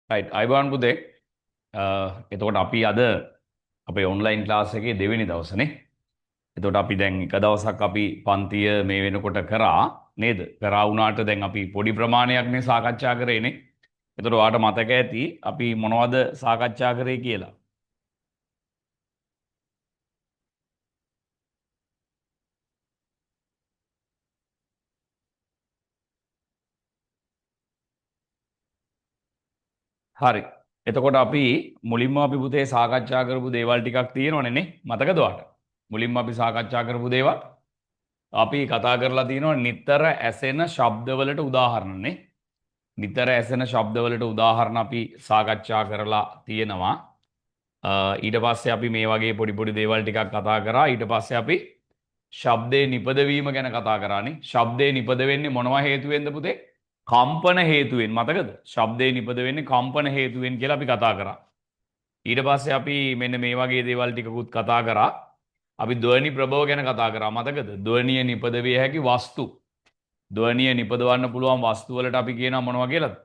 Right අයිබෝන් පුතේ එතකොට අපි අද අපේ ඔන්ලයින් ක්ලාස් එකේ දෙවෙනි දවසනේ. එතකොට අපි දැන් එක දවසක් අපි පන්තිය මේ වෙනකොට කරා නේද? කරා වුණාට දැන් අපි පොඩි ප්‍රමාණයක්නේ සාකච්ඡා කරේනේ. එතකොට ඔයාලට මතක ඇති අපි මොනවද සාකච්ඡා කරේ කියලා. හරි. එතකොට අපි මුලින්ම අපි පුතේ සාකච්ඡා කරපු දේවල් ටිකක් තියෙනවනේ නේ? මතකද ඔයාලට? මුලින්ම අපි සාකච්ඡා කරපු දේවල් අපි කතා කරලා තියෙනවා නිතර ඇසෙන ශබ්දවලට උදාහරණනේ. නිතර ඇසෙන ශබ්දවලට උදාහරණ අපි සාකච්ඡා කරලා තියෙනවා. ඊට පස්සේ අපි මේ වගේ පොඩි පොඩි දේවල් ටිකක් කතා කරා. ඊට පස්සේ අපි ශබ්දේ නිපදවීම ගැන කතා කරානේ. ශබ්දේ නිපද වෙන්නේ මොනවා හේතුවෙන්ද පුතේ? කම්පන හේතුවෙන්. මතකද? ශබ්දේ නිපද වෙන්නේ කම්පන හේතුවෙන් කියලා අපි කතා කරා. ඊට පස්සේ අපි මෙන්න මේ වගේ දේවල් ටිකකුත් කතා කරා. අපි ධ්වනි ප්‍රභව ගැන කතා කරා. මතකද? ධ්වනිය නිපදවිය හැකි වස්තු. ධ්වනිය නිපදවන්න පුළුවන් වස්තු වලට අපි කියනවා මොනවා කියලාද?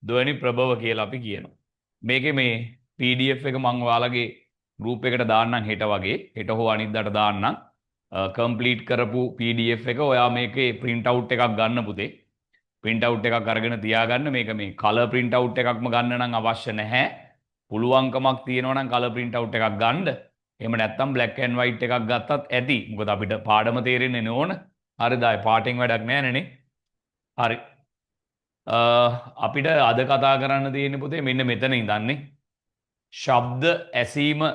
ධ්වනි ප්‍රභව කියලා අපි කියනවා. මේකේ මේ PDF එක මම ඔයාලගේ group එකට දාන්නම් හෙට වගේ. හෙට හෝ අනිද්දාට දාන්නම්. කම්ප්ලීට් කරපු PDF එක ඔයා මේකේ print out එකක් ගන්න පුතේ. print out එකක් අරගෙන තියාගන්න. මේක මේ color print out එකක්ම ගන්න නම් අවශ්‍ය නැහැ. පුළුවන්කමක් තියෙනවා නම් color print out එකක් ගන්න. එහෙම නැත්නම් black and white එකක් ගත්තත් ඇති. මොකද අපිට පාඩම තේරෙන්නේ නෝන. හරිද? ආයි පාටින් වැඩක් නැහැ නේ. හරි. අපිට අද කතා කරන්න තියෙන්නේ පුතේ මෙන්න මෙතන ඉඳන්නේ. ශබ්ද ඇසීම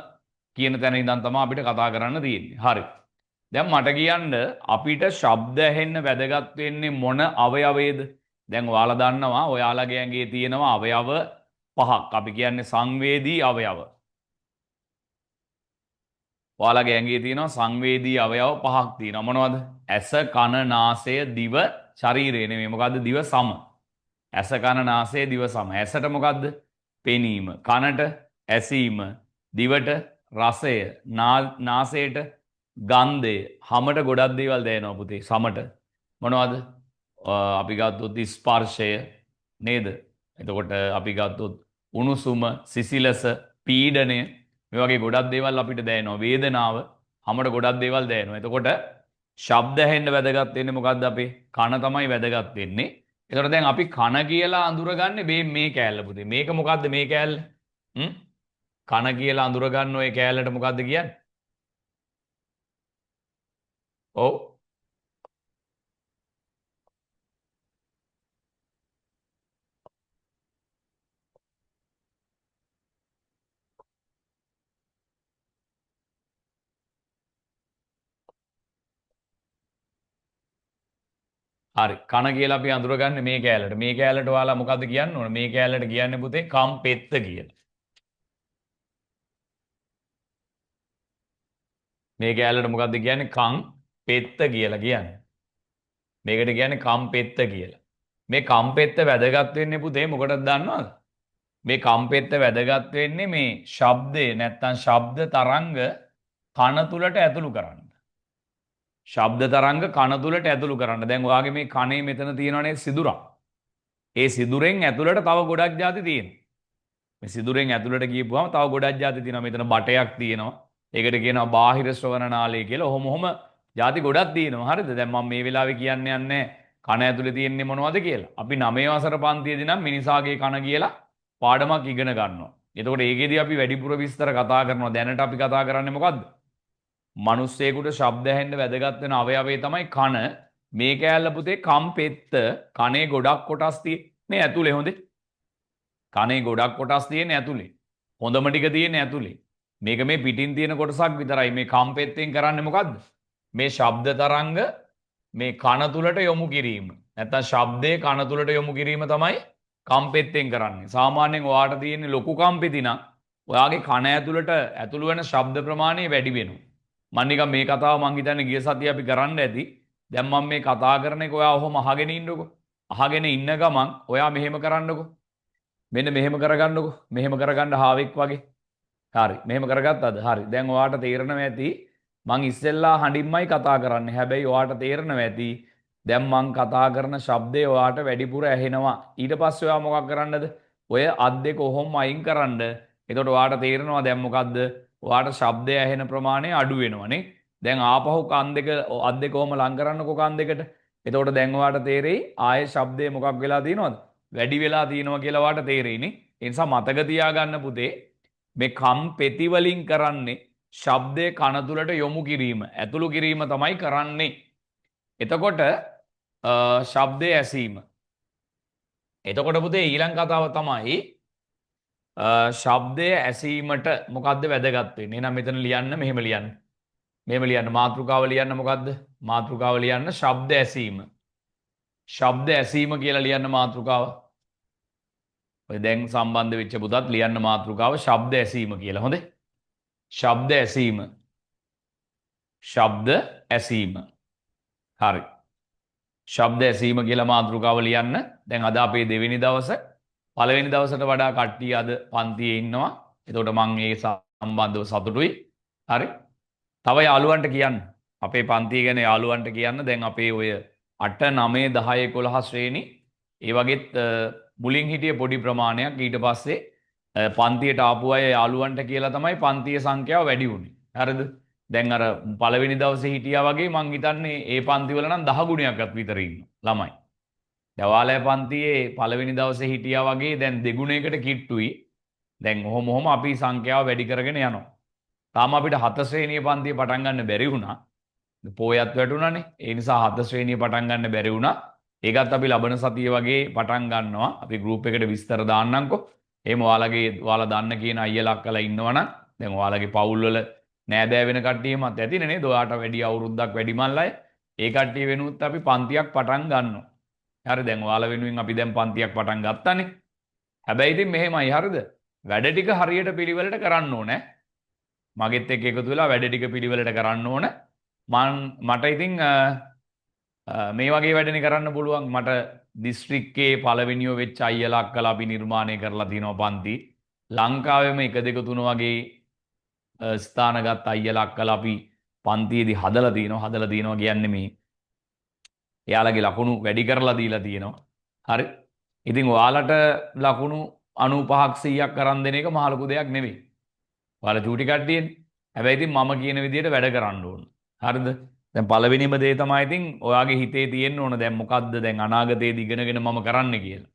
කියන තැන ඉඳන් තමයි අපිට කතා කරන්න තියෙන්නේ. හරි. දැන් මට කියන්න අපිට ශබ්ද ඇහෙන්න වැදගත් වෙන්නේ මොන අවයවයේද? දැන් ඔයාලා දන්නවා ඔයාලගේ ඇඟේ තියෙනවා අවයව පහක්. අපි කියන්නේ සංවේදී අවයව. ඔයාලගේ ඇඟේ තියෙනවා සංවේදී අවයව පහක් තියෙනවා. මොනවද? ඇස, කන, නාසය, දිව, ශරීරය නෙමෙයි. මොකද්ද? දිව සම. ඇස, කන, නාසය, දිව සම. ඇසට මොකද්ද? පෙනීම. කනට ඇසීම. දිවට රසය. නාසයට ගන්ධය. හමට ගොඩක් දේවල් දැනෙනවා පුතේ. සමට මොනවද? අපි ගත්තොත් ස්පර්ශය නේද? එතකොට අපි ගත්තොත් උණුසුම, සිසිලස, පීඩනය මේ වගේ ගොඩක් දේවල් අපිට දැනෙනවා. වේදනාව හැමෝට ගොඩක් දේවල් දැනෙනවා. එතකොට ශබ්ද ඇහෙන්න වැදගත් වෙන්නේ මොකද්ද අපේ? කන තමයි වැදගත් වෙන්නේ. එතකොට දැන් අපි කන කියලා අඳුරගන්නේ මේ කෑල්ල පුතේ. මේක මොකද්ද මේ කෑල්ල? කන කියලා අඳුරගන්න ඔය කෑල්ලට මොකද්ද කියන්නේ? ඔව්. හරි. කන කියලා අපි අඳුරගන්නේ මේ කෑල්ලට. මේ කෑල්ලට ඔයාලා මොකද්ද කියන්න ඕන? මේ කෑල්ලට කියන්නේ පුතේ කම්පෙත්ත කියලා. මේ කෑල්ලට මොකද්ද කියන්නේ? කම්පෙත්ත කියලා කියන්නේ. මේකට කියන්නේ කම්පෙත්ත කියලා. මේ කම්පෙත්ත වැදගත් වෙන්නේ පුතේ මොකටද දන්නවද? මේ කම්පෙත්ත වැදගත් වෙන්නේ මේ ශබ්දේ නැත්තම් ශබ්ද තරංග කන තුලට ඇතුළු කරන්න. ශබ්ද තරංග කන තුලට ඇතුළු කරන්න. දැන් ඔයාගේ මේ කනේ මෙතන තියෙනවනේ සිදුරක්. ඒ සිදුරෙන් ඇතුළට තව ගොඩක් ಜಾති තියෙනවා. මේ සිදුරෙන් ඇතුළට ගියපුවාම තව ගොඩක් ಜಾති තියෙනවා. මෙතන බටයක් තියෙනවා. ඒකට කියනවා බාහිර ශ්‍රවණ නාලය කියලා. ඔහොම ಜಾති ගොඩක් තියෙනවා. හරිද? දැන් මම මේ වෙලාවේ කියන්න යන්නේ කන ඇතුලේ තියෙන්නේ මොනවද කියලා. අපි 9 වසර පන්තියේදී නම් මිනිසාගේ කන කියලා පාඩමක් ඉගෙන ගන්නවා. එතකොට ඒකෙදී අපි වැඩිපුර විස්තර කතා කරනවා. දැනට අපි කතා කරන්නේ මොකද්ද? මිනිස්සෙකුට ශබ්ද ඇහෙන්න වැදගත් වෙන අවයවය තමයි කන. මේ කෑල්ල පුතේ කම්පෙත්ත. කනේ ගොඩක් කොටස් තියෙන්නේ ඇතුලේ හොඳේ. කනේ ගොඩක් කොටස් තියෙන්නේ ඇතුලේ. හොඳම ටික තියෙන්නේ ඇතුලේ. මේක මේ පිටින් තියෙන කොටසක් විතරයි. මේ කම්පෙත්තෙන් කරන්නේ මොකද්ද? මේ ශබ්ද තරංග මේ කන තුලට යොමු කිරීම. නැත්නම් ශබ්දේ කන තුලට යොමු කිරීම තමයි කම්පෙත්තෙන් කරන්නේ. සාමාන්‍යයෙන් ඔයාට තියෙන ලොකු කම්පෙති නම් ඔයාගේ කන ඇතුලට ඇතුළු වෙන ශබ්ද ප්‍රමාණය වැඩි වෙනවා. මම නිකන් මේ කතාව මං හිතන්නේ ගිය සතිය අපි කරන්න ඇති. දැන් මම මේ කතා කරන එක ඔයා ඔහොම අහගෙන ඉන්නකො. අහගෙන ඉන්න ගමන් ඔයා මෙහෙම කරන්නකො. මෙන්න මෙහෙම කරගන්නකො. මෙහෙම කරගන්න හාවෙක් වගේ. හරි. මෙහෙම කරගත්තද? හරි. දැන් ඔයාට තේරෙනවා ඇති මං ඉස්සෙල්ලා හඬින්මයි කතා කරන්නේ. හැබැයි ඔයාට තේරෙනවා ඇති දැන් මං කතා කරන ශබ්දේ ඔයාට වැඩිපුර ඇහෙනවා. ඊට පස්සේ ඔයා මොකක් කරන්නද? ඔය අත් දෙක ඔහොම අයින් කරන්න. එතකොට ඔයාට තේරෙනවා දැන් මොකද්ද? ඔයාට ශබ්දය ඇහෙන ප්‍රමාණය අඩු වෙනවනේ. දැන් ආපහු කන් දෙක අත් දෙක ඔහොම ලං කරන්නකෝ කන් දෙකට. එතකොට දැන් ඔයාට තේරෙයි ආයේ ශබ්දය මොකක් වෙලා තියෙනවද? වැඩි වෙලා තියෙනවා කියලා ඔයාට තේරෙයිනේ. ඒ නිසා මතක තියාගන්න පුතේ මේ කම් පෙති වලින් කරන්නේ ශබ්දේ කන තුලට යොමු කිරීම, ඇතුළු කිරීම තමයි කරන්නේ. එතකොට ශබ්දයේ ඇසීම. එතකොට පුතේ ඊළඟ කතාව තමයි ශබ්දය ඇසීමට මොකද්ද වැදගත් වෙන්නේ? එහෙනම් මෙතන ලියන්න මෙහෙම ලියන්න. මෙහෙම ලියන්න මාතෘකාව ලියන්න මොකද්ද? මාතෘකාව ලියන්න ශබ්ද ඇසීම. ශබ්ද ඇසීම කියලා ලියන්න මාතෘකාව. ඔය දැන් සම්බන්ධ වෙච්ච පුතත් ලියන්න මාතෘකාව ශබ්ද ඇසීම කියලා. හොඳේ. ශබ්ද ඇසීම. ශබ්ද ඇසීම. හරි. ශබ්ද ඇසීම කියලා මාතෘකාව ලියන්න. දැන් අද අපේ දෙවෙනි දවසේ පළවෙනි දවසට වඩා කට්ටිය අද පන්තියේ ඉන්නවා. එතකොට මම ඒ සම්බන්ධව සතුටුයි. හරි. තව යාළුවන්ට කියන්න. අපේ පන්තිය ගැන යාළුවන්ට කියන්න. දැන් අපේ ඔය 8 9 10 11 ශ්‍රේණි ඒ වගේත් මුලින් හිටිය පොඩි ප්‍රමාණයක් ඊට පස්සේ පන්තියට ආපු අය යාළුවන්ට කියලා තමයි පන්තියේ සංඛ්‍යාව වැඩි වුනේ. හරිද? දැන් අර පළවෙනි දවසේ හිටියා වගේ මං හිතන්නේ ඒ පන්තිවල නම් 10 ගුණයක්වත් විතර ඉන්න ළමයි. දවාලය පන්තියේ පළවෙනි දවසේ හිටියා වගේ දැන් දෙගුණයකට කිට්ටුයි. දැන් ඔහොම අපි සංඛ්‍යාව වැඩි කරගෙන යනවා. තාම අපිට 7 ශ්‍රේණිය පන්තිය පටන් ගන්න බැරි වුණා. පොයත් වැටුණානේ. ඒ නිසා 7 ශ්‍රේණිය පටන් ගන්න බැරි වුණා. ඒකත් අපි ලබන සතිය වගේ පටන් ගන්නවා. අපි ගෲප් එකට විස්තර දාන්නම්කෝ. එහෙම ඔයාලා දන්න කියන අයියලා අක්කලා ඉන්නවනම් දැන් ඔයාලගේ පවුල් වල නෑදෑ වෙන කට්ටියමත් ඇතිනේ නේද? ඔයාට වැඩි අවුරුද්දක් වැඩිමල් අය. ඒ කට්ටිය වෙනුත් අපි පන්තියක් පටන් ගන්නවා. හරි දැන් ඔයාලා වෙනුවෙන් අපි දැන් පන්තියක් පටන් ගත්තානේ. හැබැයි ඉතින් මෙහෙමයි හරිද? වැඩ ටික හරියට පිළිවෙලට කරන්න ඕනේ. මගෙත් එක්ක එකතු වෙලා වැඩ ටික පිළිවෙලට කරන්න ඕන. මට ඉතින් මේ වගේ වැඩනේ කරන්න පුළුවන්. මට දිස්ත්‍රික්කයේ පළවෙනියෝ වෙච්ච අයියලා අක්කලා අපි නිර්මාණය කරලා තිනවා පන්ති. ලංකාවෙම 1 2 3 වගේ ස්ථානගත අයියලා අක්කලා අපි පන්තියේදී හදලා තිනවා කියන්නේ මේ එයාලගේ ලකුණු වැඩි කරලා දීලා තියෙනවා. හරි. ඉතින් ඔයාලට ලකුණු 95ක් 100ක් කරන් දෙන එක මහ ලොකු දෙයක් නෙවෙයි. ඔයාලා චූටි කට්ටියනේ. හැබැයි ඉතින් මම කියන විදිහට වැඩ කරන්න ඕන. හරිද? දැන් පළවෙනිම දේ තමයි ඉතින් ඔයාගේ හිතේ තියෙන්න ඕන දැන් මොකද්ද දැන් අනාගතයේදී ඉගෙනගෙන මම කරන්න කියලා.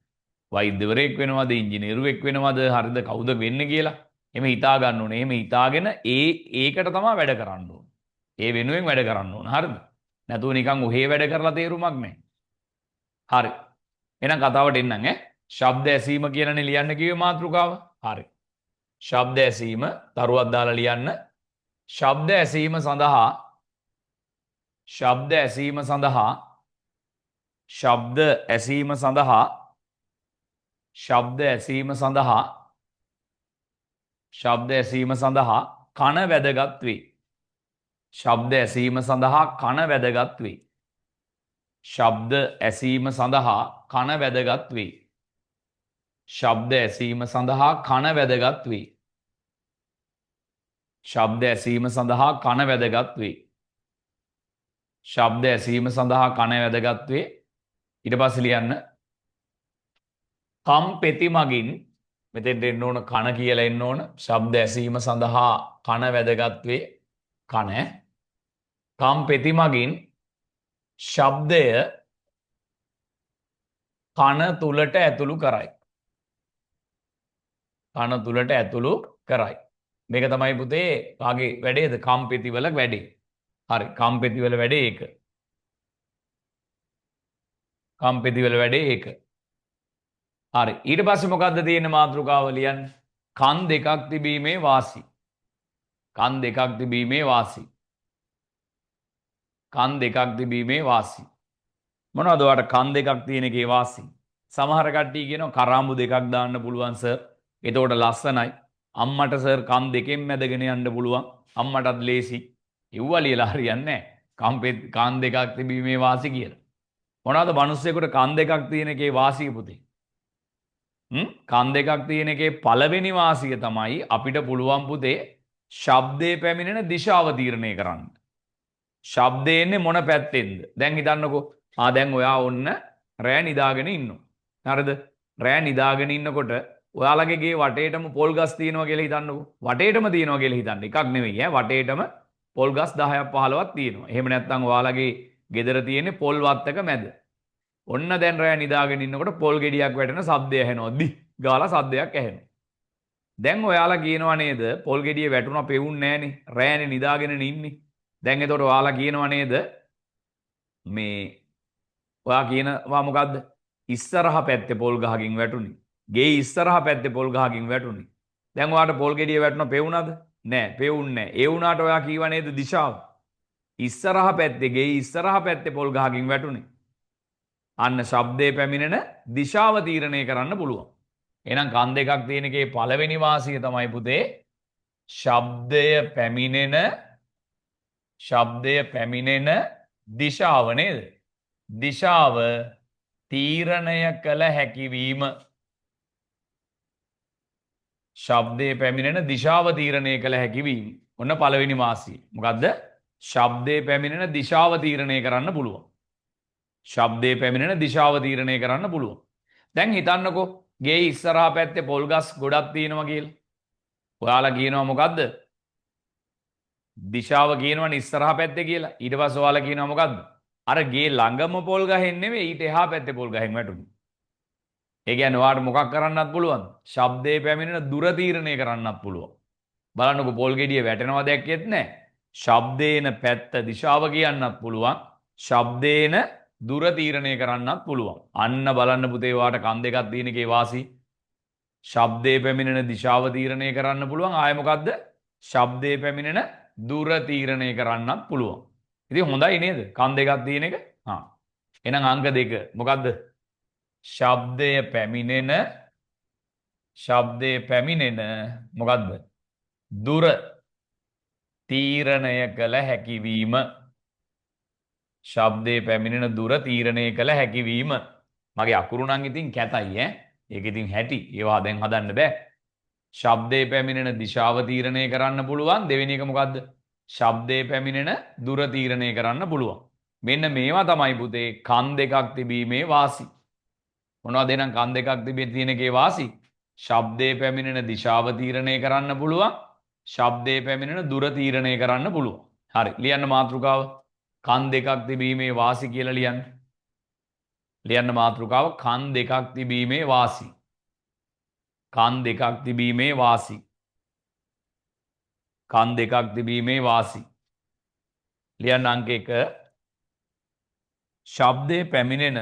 වෛද්‍යවරයෙක් වෙනවද, ඉංජිනේරුවෙක් වෙනවද, හරිද කවුද වෙන්නේ කියලා. එහෙම හිතා ගන්න ඕනේ. එහෙම හිතාගෙන ඒකට තමයි වැඩ කරන්න ඕන. ඒ වෙනුවෙන් වැඩ කරන්න ඕන. හරිද? නැතුව නිකන් ඔහේ වැඩ කරලා තේරුමක් නැහැ. හරි. එහෙනම් කතාවට එන්නම් ඈ. ශබ්ද ඇසීම කියලානේ ලියන්න කිව්වේ මාතෘකාව. හරි. ශබ්ද ඇසීම තරුවක් දාලා ලියන්න. ශබ්ද ඇසීම සඳහා ශබ්ද ඇසීම සඳහා ශබ්ද ඇසීම සඳහා ශබ්ද ඇසීම සඳහා ශබ්ද ඇසීම සඳහා කන වැදගත් වේ. ශබ්ද ඇසීම සඳහා කන වැදගත් වේ. ශබ්ද ඇසීම සඳහා කන වැදගත් වේ. ශබ්ද ඇසීම සඳහා කන වැදගත් වේ. ශබ්ද ඇසීම සඳහා කන වැදගත් වේ. ශබ්ද ඇසීම සඳහා කන වැදගත් වේ. ඊට පස්සේ ලියන්න කම් පෙති මගින් මෙතෙන්ට එන්න ඕන කන කියලා එන්න ඕන. ශබ්ද ඇසීම සඳහා කන වැදගත් වේ. කන කම් පෙති මගින් ශබ්දය කන තුලට ඇතුළු කරයි. කන තුලට ඇතුළු කරයි. මේක තමයි පුතේ කාගේ වැඩේද? කම් පෙති වල වැඩේ. හරි. කම් පෙති වල වැඩේ ඒක. කම් පෙති වල වැඩේ ඒක. හරි. ඊට පස්සේ මොකද්ද තියෙන මාතෘකාව ලියන්න? කන් දෙකක් තිබීමේ වාසි. කන් දෙකක් තිබීමේ වාසි. කන් දෙකක් තිබීමේ වාසි. මොනවද ඔයාලට කන් දෙකක් තියෙන එකේ වාසි? සමහර කට්ටිය කියනවා කරාඹු දෙකක් දාන්න පුළුවන් සර්. එතකොට ලස්සනයි. අම්මට සර් කන් දෙකෙන් මැදගෙන යන්න පුළුවන්. අම්මටත් ලේසි. ඉව්වා ලියලා හරියන්නේ නැහැ. කන් දෙකක් තිබීමේ වාසි කියලා. මොනවද මිනිස්සෙකුට කන් දෙකක් තියෙන එකේ වාසිය පුතේ? කන් දෙකක් තියෙන එකේ පළවෙනි වාසිය තමයි අපිට පුළුවන් පුතේ ශබ්දේ පැමිණෙන දිශාව තීරණය කරන්න. ශබ්දේ එන්නේ මොන පැත්තෙන්ද? දැන් හිතන්නකෝ. දැන් ඔයා ඔන්න රෑ නිදාගෙන ඉන්නවා. හරිද? රෑ නිදාගෙන ඉන්නකොට ඔයාලගේ ගේ වටේටම පොල් ගස් තියෙනවා කියලා හිතන්නකෝ. වටේටම තියෙනවා කියලා හිතන්න. එකක් නෙවෙයි ඈ. වටේටම පොල් ගස් 10ක් 15ක් තියෙනවා. එහෙම නැත්නම් ඔයාලගේ ගෙදර තියෙන්නේ පොල් වත්තක මැද. ඔන්න දැන් රෑ නිදාගෙන ඉන්නකොට පොල් ගෙඩියක් වැටෙන ශබ්දය ඇහෙනවා. දි ගාලා ශබ්දයක් ඇහෙනවා. දැන් ඔයාලා කියනවා නේද පොල් ගෙඩිය වැටුණා පෙවුන්නේ නැහනේ. රෑනේ නිදාගෙන ඉන්නේ. දැන් එතකොට ඔයාලා කියනවා නේද මේ ඔයා කියනවා මොකද්ද? ඉස්සරහ පැත්තේ පොල් ගහකින් වැටුනේ. ගේ ඉස්සරහ පැත්තේ පොල් ගහකින් වැටුනේ. දැන් ඔයාට පොල් ගෙඩිය වැටුණා පෙවුනද? නෑ පෙවුන්නේ නෑ. ඒ වුණාට ඔයා කියවා නේද දිශාව? ඉස්සරහ පැත්තේ ගේ ඉස්සරහ පැත්තේ පොල් ගහකින් වැටුනේ. අන්න ශබ්දේ පැමිණෙන දිශාව තීරණය කරන්න පුළුවන්. එහෙනම් කන් දෙකක් තියෙන එකේ පළවෙනි වාසිය තමයි පුතේ ශබ්දය පැමිණෙන දිශාව නේද? දිශාව තීරණය කළ හැකිවීම. ශබ්දයේ පැමිණෙන දිශාව තීරණය කළ හැකිවීම. ඔන්න පළවෙනි වාසිය. මොකද්ද? ශබ්දයේ පැමිණෙන දිශාව තීරණය කරන්න පුළුවන්. ශබ්දයේ පැමිණෙන දිශාව තීරණය කරන්න පුළුවන්. දැන් හිතන්නකෝ ගේ ඉස්සරහා පැත්තේ පොල් ගස් ගොඩක් තියෙනවා කියලා. ඔයාලා කියනවා මොකද්ද? දිශාව කියනවනේ ඉස්සරහා පැත්තේ කියලා. ඊට පස්සේ ඔයාලා කියනවා මොකද්ද? අර ගේ ළඟම පොල් ගහෙන් නෙවෙයි ඊට එහා පැත්තේ පොල් ගහෙන් වැටුනේ. ඒ කියන්නේ ඔයාලට මොකක් කරන්නත් පුළුවන්ද? ශබ්දයේ පැමිණෙන දුර තීරණය කරන්නත් පුළුවන්. බලන්නකෝ පොල් ගෙඩිය වැටෙනවා දැක්කෙත් නැහැ. ශබ්දේන පැත්ත දිශාව කියන්නත් පුළුවන්. ශබ්දේන දුර තීරණය කරන්නත් පුළුවන්. අන්න බලන්න පුතේ වාට කන් දෙකක් තියෙන එකේ වාසි. ශබ්දයේ පැමිණෙන දිශාව තීරණය කරන්න පුළුවන්. ආය මොකද්ද? ශබ්දයේ පැමිණෙන දුර තීරණය කරන්නත් පුළුවන්. ඉතින් හොඳයි නේද? කන් දෙකක් තියෙන එක. එහෙනම් අංක 2 මොකද්ද? ශබ්දයේ පැමිණෙන මොකද්ද? දුර තීරණය කළ හැකිවීම. ශබ්දයේ පැමිණෙන දුර තීරණය කළ හැකිවීම. මගේ අකුරු නම් ඉතින් කැතයි ඈ. ඒක ඉතින් හැටි. ඒවා දැන් හදන්න බෑ. ශබ්දයේ පැමිණෙන දිශාව තීරණය කරන්න පුළුවන්. දෙවෙනි එක මොකද්ද? ශබ්දයේ පැමිණෙන දුර තීරණය කරන්න පුළුවන්. මෙන්න මේවා තමයි පුතේ කන් දෙකක් තිබීමේ වාසි. මොනවද එහෙනම් කන් දෙකක් තිබෙන තියෙන එකේ වාසි? ශබ්දයේ පැමිණෙන දිශාව තීරණය කරන්න පුළුවන්. ශබ්දයේ පැමිණෙන දුර තීරණය කරන්න පුළුවන්. හරි. ලියන්න මාතෘකාව. කන් දෙකක් තිබීමේ වාසි කියලා ලියන්න. ලියන්න මාතෘකාව කන් දෙකක් තිබීමේ වාසි. කන් දෙකක් තිබීමේ වාසි. කන් දෙකක් තිබීමේ වාසි. ලියන්න අංක 1 ශබ්දයේ පැමිණෙන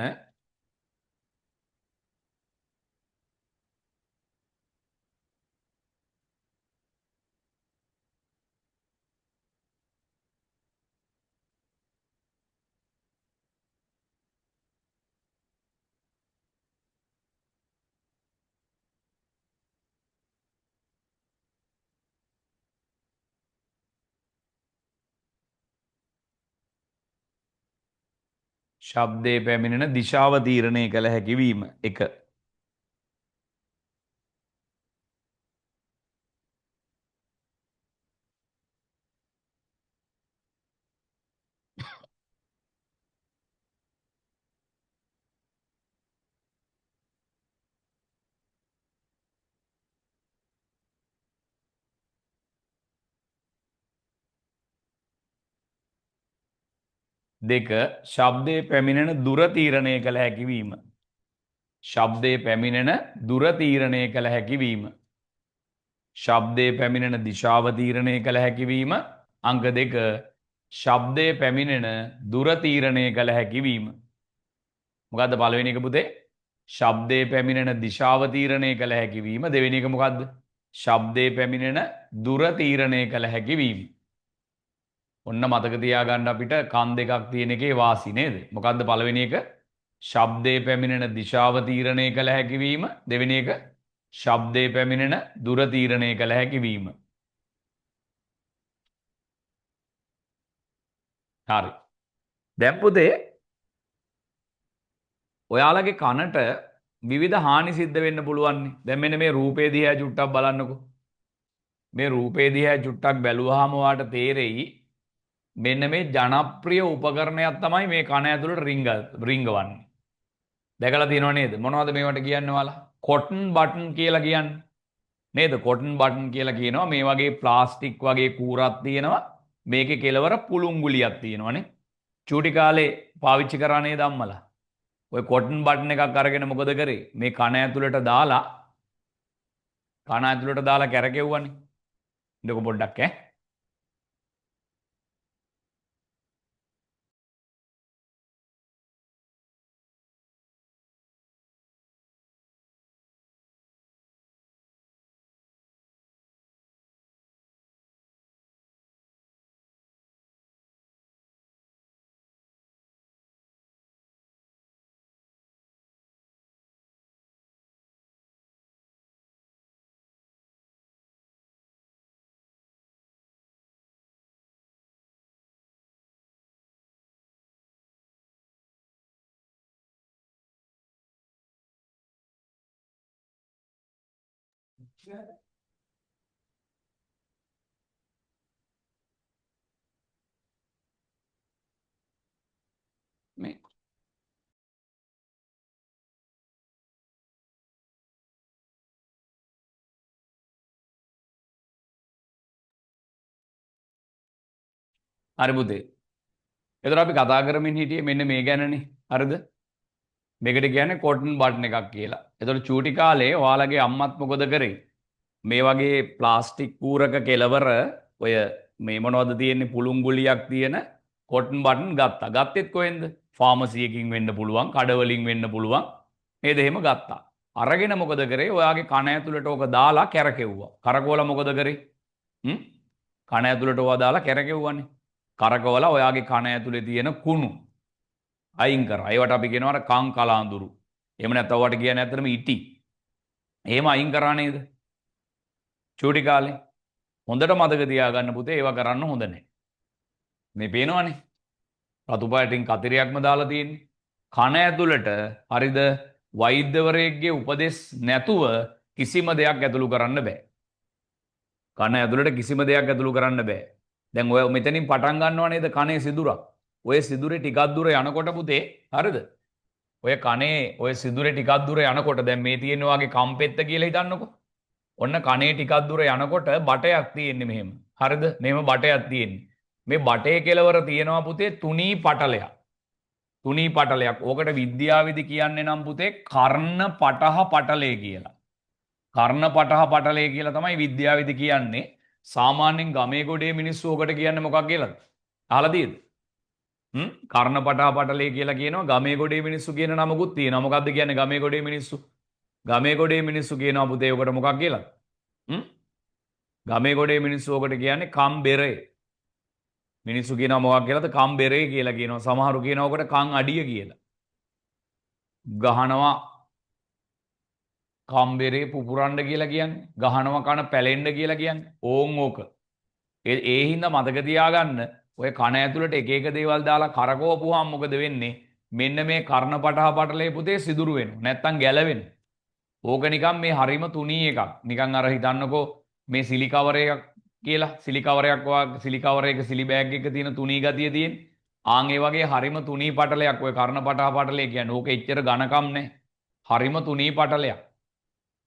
ශබ්දයේ පැමිණෙන දිශාව තීරණය කළ හැකි වීම 1. දෙක ශබ්දයේ පැමිණෙන දුර තීරණය කළ හැකි වීම. ශබ්දයේ පැමිණෙන දුර තීරණය කළ හැකි වීම. ශබ්දයේ පැමිණෙන දිශාව තීරණය කළ හැකි වීම. අංක 2 ශබ්දයේ පැමිණෙන දුර තීරණය කළ හැකි වීම. මොකද්ද පළවෙනි එක පුතේ? ශබ්දයේ පැමිණෙන දිශාව තීරණය කළ හැකි වීම. දෙවෙනි එක මොකද්ද? ශබ්දයේ පැමිණෙන දුර තීරණය කළ හැකි වීම. ඔන්න මතක තියාගන්න අපිට කන් දෙකක් තියෙන එකේ වාසි නේද? මොකද්ද පළවෙනි එක? ශබ්දයේ පැමිණෙන දිශාව තීරණය කළ හැකි වීම. දෙවෙනි එක ශබ්දයේ පැමිණෙන දුර තීරණය කළ හැකි වීම. හරි. දැන් පුතේ ඔයාලගේ කනට විවිධ හානි සිද්ධ වෙන්න පුළුවන්. දැන් මෙන්න මේ රූපේ දිහා චුට්ටක් බලන්නකෝ. මේ රූපේ දිහා චුට්ටක් බැලුවාම ඔයාට තේරෙයි මෙන්න මේ ජනප්‍රිය උපකරණයක් තමයි මේ කන ඇතුළට රිංගවන්නේ. දැකලා තියෙනව නේද? මොනවද මේවට කියන්නේ ඔයාලා? කොටන් බටන් කියලා කියන්නේ. නේද? කොටන් බටන් කියලා කියනවා මේ වගේ ප්ලාස්ටික් වගේ කූරක් තියෙනවා. මේකේ කෙලවර පුළුන් ගුලියක් තියෙනවානේ. චූටි කාලේ පාවිච්චි කරා නේද අම්මලා? ඔය කොටන් බටන් එකක් අරගෙන මොකද කරේ? මේ කන ඇතුළට දාලා කැරකෙව්වනේ. ඉන්නකො පොඩ්ඩක් ඈ. මේ හරි පුතේ. එතකොට අපි කතා කරමින් හිටියේ මෙන්න මේ ගැනනේ. හරිද? මේකට කියන්නේ කොටන් බටන් එකක් කියලා. එතකොට චූටි කාලේ ඔයාලගේ අම්මත් මොකද කරේ? මේ වගේ ප්ලාස්ටික් කූරක කෙලවර ඔය මේ මොනවද තියෙන්නේ පුළුන් ගුලියක් තියෙන කොටන් බටන් ගත්තා. ගත්තෙත් කොහෙන්ද? ෆාමසි එකකින් වෙන්න පුළුවන්, කඩවලින් වෙන්න පුළුවන්. නේද? එහෙම ගත්තා. අරගෙන මොකද කරේ? ඔයාගේ කන ඇතුළට ඕක දාලා කැරකෙව්වා. කරකවලා මොකද කරේ? කන ඇතුළට ඕවා දාලා කැරකෙව්වනේ. කරකවලා ඔයාගේ කන ඇතුලේ තියෙන කුණු අයින් කරා. ඒවට අපි කියනවා කං කලාඳුරු. එහෙම නැත්නම් ඔයාට කියන්නේ ඇත්තටම ඉටි. එහෙම අයින් කරා නේද? චූටි කාලේ. හොඳට මතක තියාගන්න පුතේ ඒවා කරන්න හොඳ නැහැ. මේ පේනවනේ. රතු පාටින් කතිරියක්ම දාලා තියෙන්නේ. කන ඇතුළට හරිද වෛද්‍යවරයෙක්ගේ උපදෙස් නැතුව කිසිම දෙයක් ඇතුළු කරන්න බෑ. කන ඇතුළට කිසිම දෙයක් ඇතුළු කරන්න බෑ. දැන් ඔය මෙතනින් පටන් ගන්නවා නේද කනේ සිදුරක්. ඔය සිදුරේ ටිකක් දුර යනකොට පුතේ හරිද? ඔය කනේ ඔය සිදුරේ ටිකක් දුර යනකොට දැන් මේ තියෙන වාගේ කම්පෙත්ත කියලා හිතන්නකෝ. ඔන්න කනේ ටිකක් දුර යනකොට බටයක් තියෙන්නේ මෙහෙම. හරිද? මෙහෙම බටයක් තියෙන්නේ. මේ බටේ කෙලවර තියෙනවා පුතේ තුනී පටලයක්. තුනී පටලයක්. ඕකට විද්‍යාවේදී කියන්නේ නම් පුතේ කර්ණ පටහ පටලය කියලා. කර්ණ පටහ පටලය කියලා තමයි විද්‍යාවේදී කියන්නේ. සාමාන්‍යයෙන් ගමේ ගොඩේ මිනිස්සු ඔකට කියන්නේ මොකක් කියලාද? අහලා තියෙද? කර්ණ පටහ පටලය කියලා කියනවා. ගමේ ගොඩේ මිනිස්සු කියන නමකුත් තියෙනවා. මොකද්ද කියන්නේ ගමේ ගොඩේ මිනිස්සු? ගමේ ගොඩේ මිනිස්සු කියනවා පුතේ ඔකට මොකක් කියලාද? ගමේ ගොඩේ මිනිස්සු ඔකට කියන්නේ කම්බෙරේ. මිනිස්සු කියනවා මොකක් කියලාද? කම්බෙරේ කියලා කියනවා. සමහරු කියනවා ඔකට කන් අඩිය කියලා. ගහනවා කම්බෙරේ පුපුරන්න කියලා කියන්නේ. ගහනවා කන පැලෙන්න කියලා කියන්නේ. ඕන් ඕක. ඒ හින්දා මතක තියාගන්න ඔය කන ඇතුළට එක එක දේවල් දාලා කරකවපුවාම මොකද වෙන්නේ? මෙන්න මේ කර්ණ පටහ පටලේ පුතේ සිදුරු වෙනවා. නැත්තම් ගැලවෙනවා. ඕක නිකන් මේ හරිම තුනී එකක්. නිකන් අර හිතන්නකෝ මේ සිලි කවර එකක් කියලා. සිලි කවරයක් වාගේ සිලි කවර එක සිලි බෑග් එක තියෙන තුනී ගතිය තියෙන. ආන් ඒ වගේ හරිම තුනී පටලයක් ඔය කර්ණ පටහ පටලේ කියන්නේ. ඕක එච්චර ඝනකම් නැහැ. හරිම තුනී පටලයක්.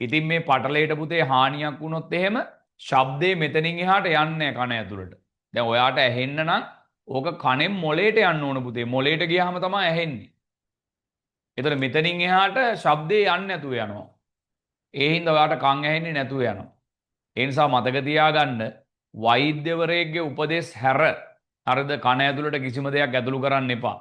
ඉතින් මේ පටලයට පුතේ හානියක් වුණොත් එහෙම ශබ්දේ මෙතනින් එහාට යන්නේ කන ඇතුළට. දැන් ඔයාට ඇහෙන්න නම් ඕක කනෙන් මොලේට යන්න ඕන පුතේ. මොලේට ගියාම තමයි ඇහෙන්නේ. එතන මෙතනින් එහාට ශබ්දේ යන්නේ නැතුව යනවා. ඒ හින්දා ඔයාට කන් ඇහෙන්නේ නැතුව යනවා. ඒ නිසා මතක තියාගන්න වෛද්‍යවරයෙක්ගේ උපදෙස් හැර හරිද කන ඇතුළට කිසිම දෙයක් ඇතුළු කරන්න එපා.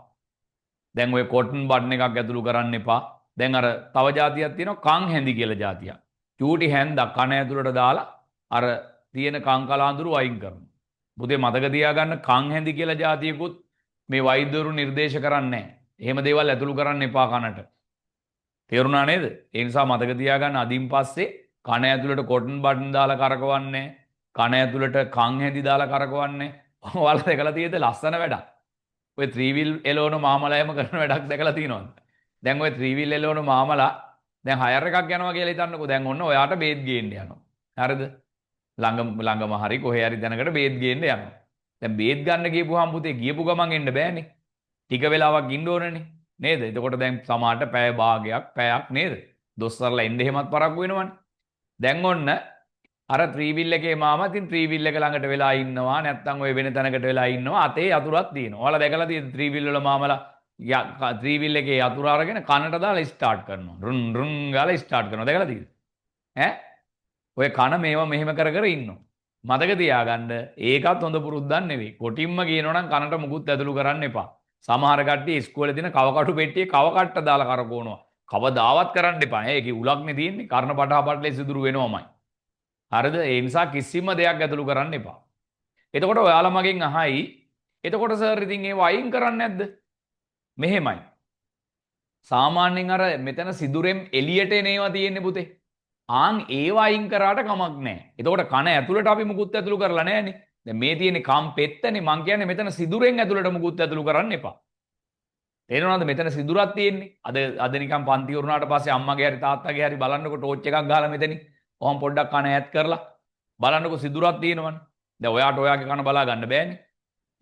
දැන් ඔය කොටන් බටන් එකක් ඇතුළු කරන්න එපා. දැන් අර තව જાතියක් තියෙනවා කන් හැඳි කියලා જાතියක්. චූටි හැන්දක් කන ඇතුළට දාලා අර තියෙන කන් කලාඳුරු වයින් කරනවා. පුතේ මතක තියාගන්න කන් හැඳි කියලා જાතියකුත් මේ වෛද්‍යවරු නිර්දේශ කරන්නේ නැහැ. එහෙම දේවල් ඇතුළු කරන්න එපා කනට. තේරුණා නේද? ඒ නිසා මතක තියාගන්න අදින් පස්සේ කන ඇතුළට කොටන් බටන් දාලා කරකවන්නේ, කන ඇතුළට කන් හැඳි දාලා කරකවන්නේ. ඔයාලා දැකලා තියෙද ලස්සන වැඩක්. ඔය ත්‍රිවිල් එලවන මාමලයම කරන වැඩක් දැකලා තියෙනවද? දැන් ඔය ත්‍රිවිල් එලවන මාමලා දැන් හයර් එකක් යනවා කියලා හිතන්නකෝ. දැන් ඔන්න ඔයාට බේත් ගේන්න යනවා. හරිද? ළඟම හරි කොහේ හරි දැනකට බේත් ගේන්න යනවා. දැන් බේත් ගන්න ගියපුවාම පුතේ ගියපු ගමන් එන්න බෑනේ. ටික වෙලාවක් ඉන්න ඕනනේ. නේද? එතකොට දැන් සමහරට පැය භාගයක් පැයක් නේද? දොස්තරලා එන්න එහෙමත් පරක්කු වෙනවනේ. දැන් ඔන්න අර ත්‍රීවිල් එකේ මාමා ඉතින් ත්‍රීවිල් එක ළඟට වෙලා ඉන්නවා නැත්නම් ඔය වෙන තැනකට වෙලා ඉන්නවා අතේ යතුරක් තියෙනවා. ඔයාලා දැකලා තියෙද ත්‍රීවිල් වල මාමලා ත්‍රීවිල් එකේ යතුර අරගෙන කනට දාලා ස්ටාර්ට් කරනවා. රුන් රුන් ගාලා ස්ටාර්ට් කරනවා. දැකලා තියෙද? ඈ ඔය කන මේවා මෙහෙම කර කර ඉන්නවා. මතක තියාගන්න ඒකත් හොඳ පුරුද්දක් නෙවෙයි. කොටින්ම කියනවනම් කනට මුකුත් ඇතුළු කරන්න එපා. සමහර කට්ටිය ඉස්කෝලේ දින කවකටු පෙට්ටියේ කව කට්ට දාලා කරකවනවා. කවදාවත් කරන්න එපා. ඒකේ උලක්නේ තියෙන්නේ. කර්ණ පටාපටලේ සිදුරු වෙනවමයි. හරිද? ඒ නිසා කිසිම දෙයක් ඇතුළු කරන්න එපා. එතකොට ඔයාලා මගෙන් අහයි එතකොට සර් ඉතින් ඒව අයින් කරන්නේ නැද්ද? මෙහෙමයි. සාමාන්‍යයෙන් අර මෙතන සිදුරෙන් එළියට එන ඒවා තියෙන්නේ පුතේ. ආන් ඒවා අයින් කරාට කමක් නැහැ. එතකොට කන ඇතුළට අපි මුකුත් ඇතුළු කරලා නැහැනේ. දැන් මේ තියෙන්නේ කම් පෙත්තනේ. මං කියන්නේ මෙතන සිදුරෙන් ඇතුළට මුකුත් ඇතුළු කරන්න එපා. තේරෙනවද? මෙතන සිදුරක් තියෙන්නේ. අද නිකන් පන්ති වුණාට පස්සේ අම්මගේ හරි තාත්තගේ හරි බලන්නකො ටෝච් එකක් ගහලා මෙතනින්. ඔහොම පොඩ්ඩක් කන ඈත් කරලා බලන්නකො සිදුරක් තියෙනවනේ. දැන් ඔයාට ඔයාගේ කන බලා ගන්න බෑනේ.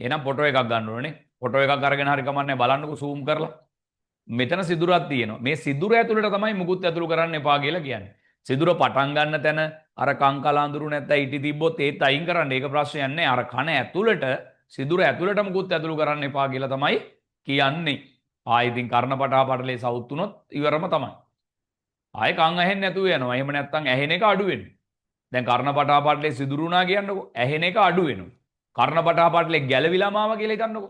එහෙනම් ෆොටෝ එකක් ගන්න ඕනේ. ෆොටෝ එකක් අරගෙන හරි කමන්නේ බලන්නකො zoom කරලා. මෙතන සිදුරක් තියෙනවා. මේ සිදුර ඇතුළට තමයි මුකුත් ඇතුළු කරන්න එපා කියලා කියන්නේ. සිදුර පටන් ගන්න තැන අර කංකලාඳුරු නැත්නම් ඉටි තිබ්බොත් ඒත් අයින් කරන්න. ඒක ප්‍රශ්නයක් නෑ. අර කන ඇතුළට සිදුර ඇතුළට මුකුත් ඇතුළු කරන්න එපා කියලා තමයි කියන්නේ. ආයෙ ඉතින් කර්ණ පටාපටලේ සවුත් වුණොත් ඉවරම තමයි. ආයෙ කන් ඇහෙන්නේ නැතුව යනවා. එහෙම නැත්නම් ඇහෙන එක අඩු වෙනවා. දැන් කර්ණ පටාපටලේ සිදුරුණා කියන්නකො ඇහෙන එක අඩු වෙනවා. කර්ණ පටාපටලේ ගැලවිලාම ආවා කියලා හිතන්නකො.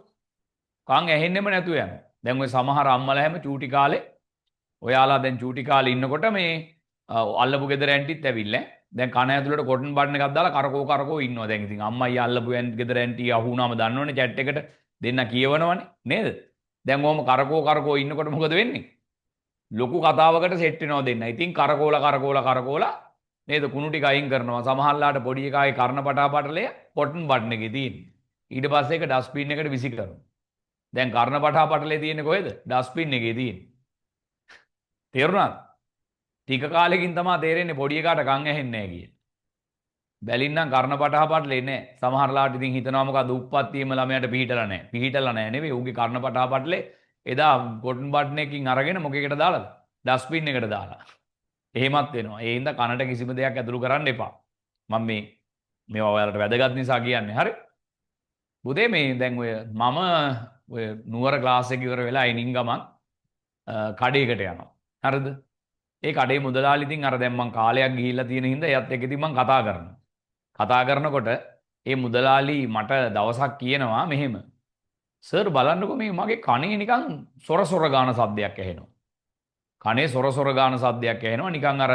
කන් ඇහෙන්නෙම නැතුව යනවා. දැන් ඔය සමහර අම්මලා හැම චූටි කාලේ ඔයාලා දැන් චූටි කාලේ ඉන්නකොට මේ අල්ලපු ගෙදර ඇන්ටිත් ඇවිල්ලා දැන් කන ඇතුළට කොටන් බටන් එකක් දාලා කරකෝ ඉන්නවා. දැන් ඉතින් අම්මයි අල්ලපු ගෙදර ඇන්ටි අහුණාම දන්නවනේ chat එකට දෙන්න කියවනවනේ නේද? දැන් ඔහම කරකෝ ඉන්නකොට මොකද වෙන්නේ? ලොකු කතාවකට සෙට් වෙනවා දෙන්න. ඉතින් කරකෝලා නේද කුණු ටික අයින් කරනවා. සමහරලාට පොඩි එකාගේ කර්ණ පටාපටලය කොටන් බටන් එකේ තියෙන්නේ. ඊට පස්සේ ඒක ඩස්බින් එකට විසි කරනවා. දැන් කර්ණ පටාපටලේ තියෙන්නේ කොහෙද? ඩස්බින් එකේ තියෙන්නේ. තේරුණාද? ටික කාලෙකින් තමයි තේරෙන්නේ පොඩි එකාට කන් ඇහෙන්නේ නැහැ කියලා. බැලින්නම් කර්ණ පටාපටලේ නැහැ. සමහරලාට ඉතින් හිතනවා මොකද උප්පත්තියම ළමයාට පිහිටලා නැහැ. පිහිටලා නැහැ නෙවෙයි. ඌගේ කර්ණ පටාපටලේ එදා කොටන් බටන් එකකින් අරගෙන මොකේකට දාලාද? ඩස්බින් එකට දාලා. එහෙමත් වෙනවා. ඒ හින්දා කනට කිසිම දෙයක් ඇතුළු කරන්න එපා. මම මේවා ඔයාලට වැදගත් නිසා කියන්නේ. හරි? පුතේ මේ දැන් මම ඔය නුවර ක්ලාස් එක ඉවර වෙලා එනින් ගමන් කඩේකට යනවා. හරිද? ඒ කඩේ මුදලාලි ඉතින් අර දැන් මං කාලයක් ගිහිල්ලා තියෙන හින්දා එයත් එක්ක ඉතින් මං කතා කරනවා. කතා කරනකොට ඒ මුදලාලි මට දවසක් කියනවා මෙහෙම. සර් බලන්නකෝ මේ මගේ කනේ නිකන් සොර ගාන සද්දයක් ඇහෙනවා. කනේ සොර ගාන සද්දයක් ඇහෙනවා. නිකන් අර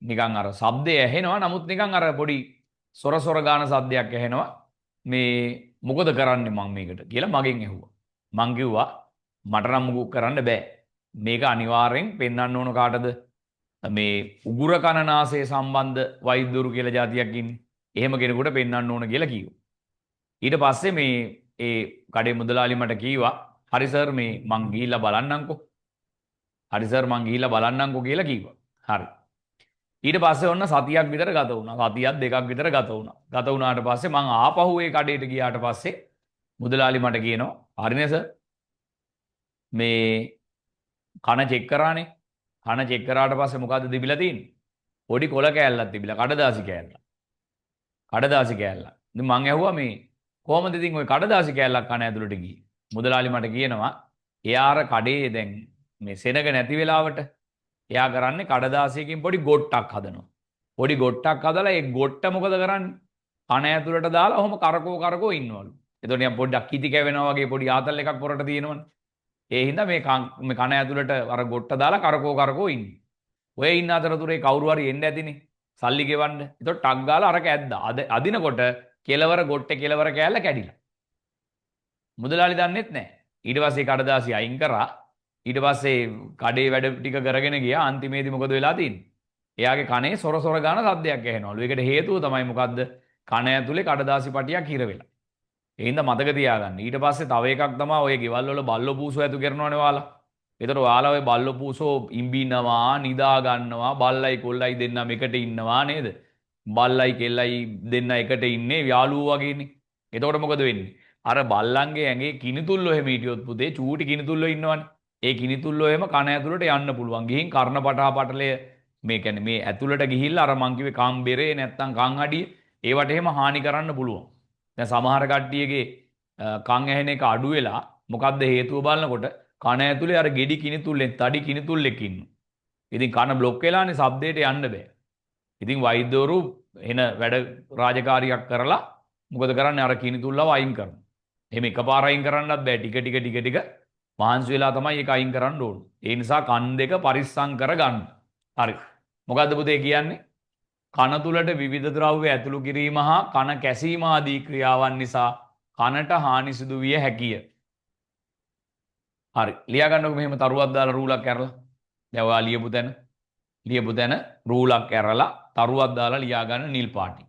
නිකන් අර ශබ්දය ඇහෙනවා. නමුත් නිකන් අර පොඩි සොර ගාන සද්දයක් ඇහෙනවා. මේ මොකද කරන්නේ මං මේකට කියලා මගෙන් ඇහුවා. මං කිව්වා මට නම් මොකක් කරන්න බෑ. මේක අනිවාර්යෙන් පෙන්වන්න ඕන කාටද? මේ උගුර කනනාසය සම්බන්ධ වෛද්‍යවරු කියලා જાතියක් ඉන්නේ. එහෙම කෙනෙකුට පෙන්වන්න ඕන කියලා කිව්වා. ඊට පස්සේ මේ ඒ කඩේ මුදලාලි මට කිව්වා හරි සර් මේ මං ගිහිල්ලා බලන්නම්කෝ. හරි සර් මං ගිහිල්ලා බලන්නම්කෝ කියලා කිව්වා. හරි. ඊට පස්සේ ඔන්න සතියක් විතර ගත වුණා. සතියක් දෙකක් විතර ගත වුණා. ගත වුණාට පස්සේ මං ආපහු ඒ කඩේට ගියාට පස්සේ මුදලාලි මට කියනවා හරිනේ සර් මේ කන චෙක් කරානේ. කන චෙක් කරාට පස්සේ මොකද්ද තිබිලා තියෙන්නේ? පොඩි කොළ කෑල්ලක් තිබිලා කඩදාසි කෑල්ල. කඩදාසි කෑල්ල. ඉතින් මං ඇහුවා මේ කොහොමද ඉතින් ওই කඩදාසි කෑල්ලක් කන ඇතුළට ගියේ? මුදලාලි මට කියනවා එයා අර කඩේ දැන් මේ සෙනග නැති වෙලාවට එයා කරන්නේ කඩදාසියකින් පොඩි ගොට්ටක් හදනවා. පොඩි ගොට්ටක් හදලා ඒ ගොට්ට මොකද කරන්නේ? කන ඇතුළට දාලා ඔහොම කරකෝ ඉන්නවලු. එතකොට නිකන් පොඩ්ඩක් කිති කැවෙනවා වගේ පොඩි ආතල් එකක් පොරට තියෙනවනේ. ඒ හින්දා මේ කන ඇතුළට අර ගොට්ට දාලා කරකෝ ඉන්නේ. ඔය ඉන්න අතරතුරේ කවුරු හරි එන්න ඇතිනේ. සල්ලි ගෙවන්න. එතකොට ටක් ගාලා අරක ඇද්දා. අදිනකොට කෙලවර ගොට්ටේ කෙලවර කෑල්ල කැඩිලා. මුදලාලි දන්නෙත් නැහැ. ඊට පස්සේ කඩදාසි අයින් කරා. ඊට පස්සේ කඩේ වැඩ ටික කරගෙන ගියා. අන්තිමේදී මොකද වෙලා තියෙන්නේ? එයාගේ කනේ සොර ගාන සද්දයක් ඇහෙනවලු. ඒකට හේතුව තමයි මොකද්ද? කන ඇතුලේ කඩදාසි පටියක් හිර වෙලා. ඒ හින්දා මතක තියාගන්න. ඊට පස්සේ තව එකක් තමයි ඔය ගෙවල් වල බල්ලෝ පූසෝ ඇතු කරනවනේ ඔයාලා. ඒතර ඔයාලා ඔය බල්ලෝ පූසෝ ඉම්බිනවා, නිදා ගන්නවා, බල්ලයි කොල්ලයි දෙන්නම එකට ඉන්නවා නේද? බල්ලයි කෙල්ලයි දෙන්න එකට ඉන්නේ යාළුවෝ වගේනේ. එතකොට මොකද වෙන්නේ? අර බල්ලන්ගේ ඇඟේ කිනිතුල්ලෝ එහෙම හිටියොත් පුතේ චූටි කිනිතුල්ලෝ ඉන්නවනේ. ඒ කිනිතුල්ලෝ එහෙම කන ඇතුළට යන්න පුළුවන්. ගිහින් කර්ණපටහ පටලය මේ කියන්නේ මේ ඇතුළට ගිහිල්ලා අර මං කිව්වේ කම් බෙරේ නැත්තම් කන් අඩිය ඒවට එහෙම හානි කරන්න පුළුවන්. දැන් සමහර කට්ටියගේ කන් ඇහෙන එක අඩු වෙලා මොකද්ද හේතුව බලනකොට කන ඇතුලේ අර ගෙඩි කිනිතුල්ලෙන් තඩි කිනිතුල්ලෙක් ඉන්නවා. ඉතින් කන බ්ලොක් වෙලානේ ශබ්දයට යන්න බෑ. ඉතින් වෛද්‍යවරු එන වැඩ රාජකාරියක් කරලා මොකද කරන්නේ අර කිනිතුල්ලව අයින් කරනවා. එහෙම එකපාර අයින් කරන්නත් බෑ. ටික ටික මහන්සි වෙලා තමයි ඒක අයින් කරන්න ඕන. ඒ නිසා කන් දෙක පරිස්සම් කරගන්න. හරි. මොකද්ද පුතේ කියන්නේ? කන තුලට විවිධ ද්‍රව්‍ය ඇතුළු කිරීම හා කන කැසීම ආදී ක්‍රියාවන් නිසා කනට හානි සිදු විය හැකිය. හරි. ලියා ගන්නකො මෙහෙම තරුවක් දාලා රූලක් ඇරලා. දැන් ඔයා ලියපු තැන රූලක් ඇරලා තරුවක් දාලා ලියා ගන්න නිල් පාටින්.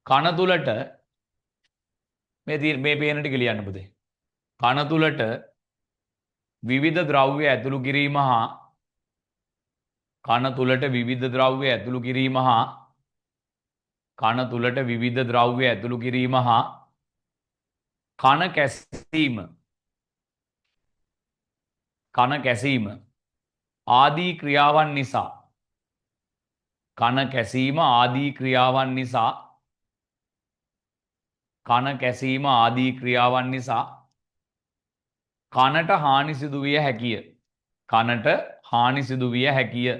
කන තුලට මේ පේන ටික ලියන්න පුතේ. කන තුලට විවිධ ද්‍රව්‍ය ඇතුළු කිරීම හා කන තුලට විවිධ ද්‍රව්‍ය ඇතුළු කිරීම හා කන තුලට විවිධ ද්‍රව්‍ය ඇතුළු කිරීම හා කන කැසීම ආදී ක්‍රියාවන් නිසා කන කැසීම ආදී ක්‍රියාවන් නිසා කන කැසීම ආදී ක්‍රියාවන් නිසා කනට හානි සිදු විය හැකිය. කනට හානි සිදු විය හැකිය.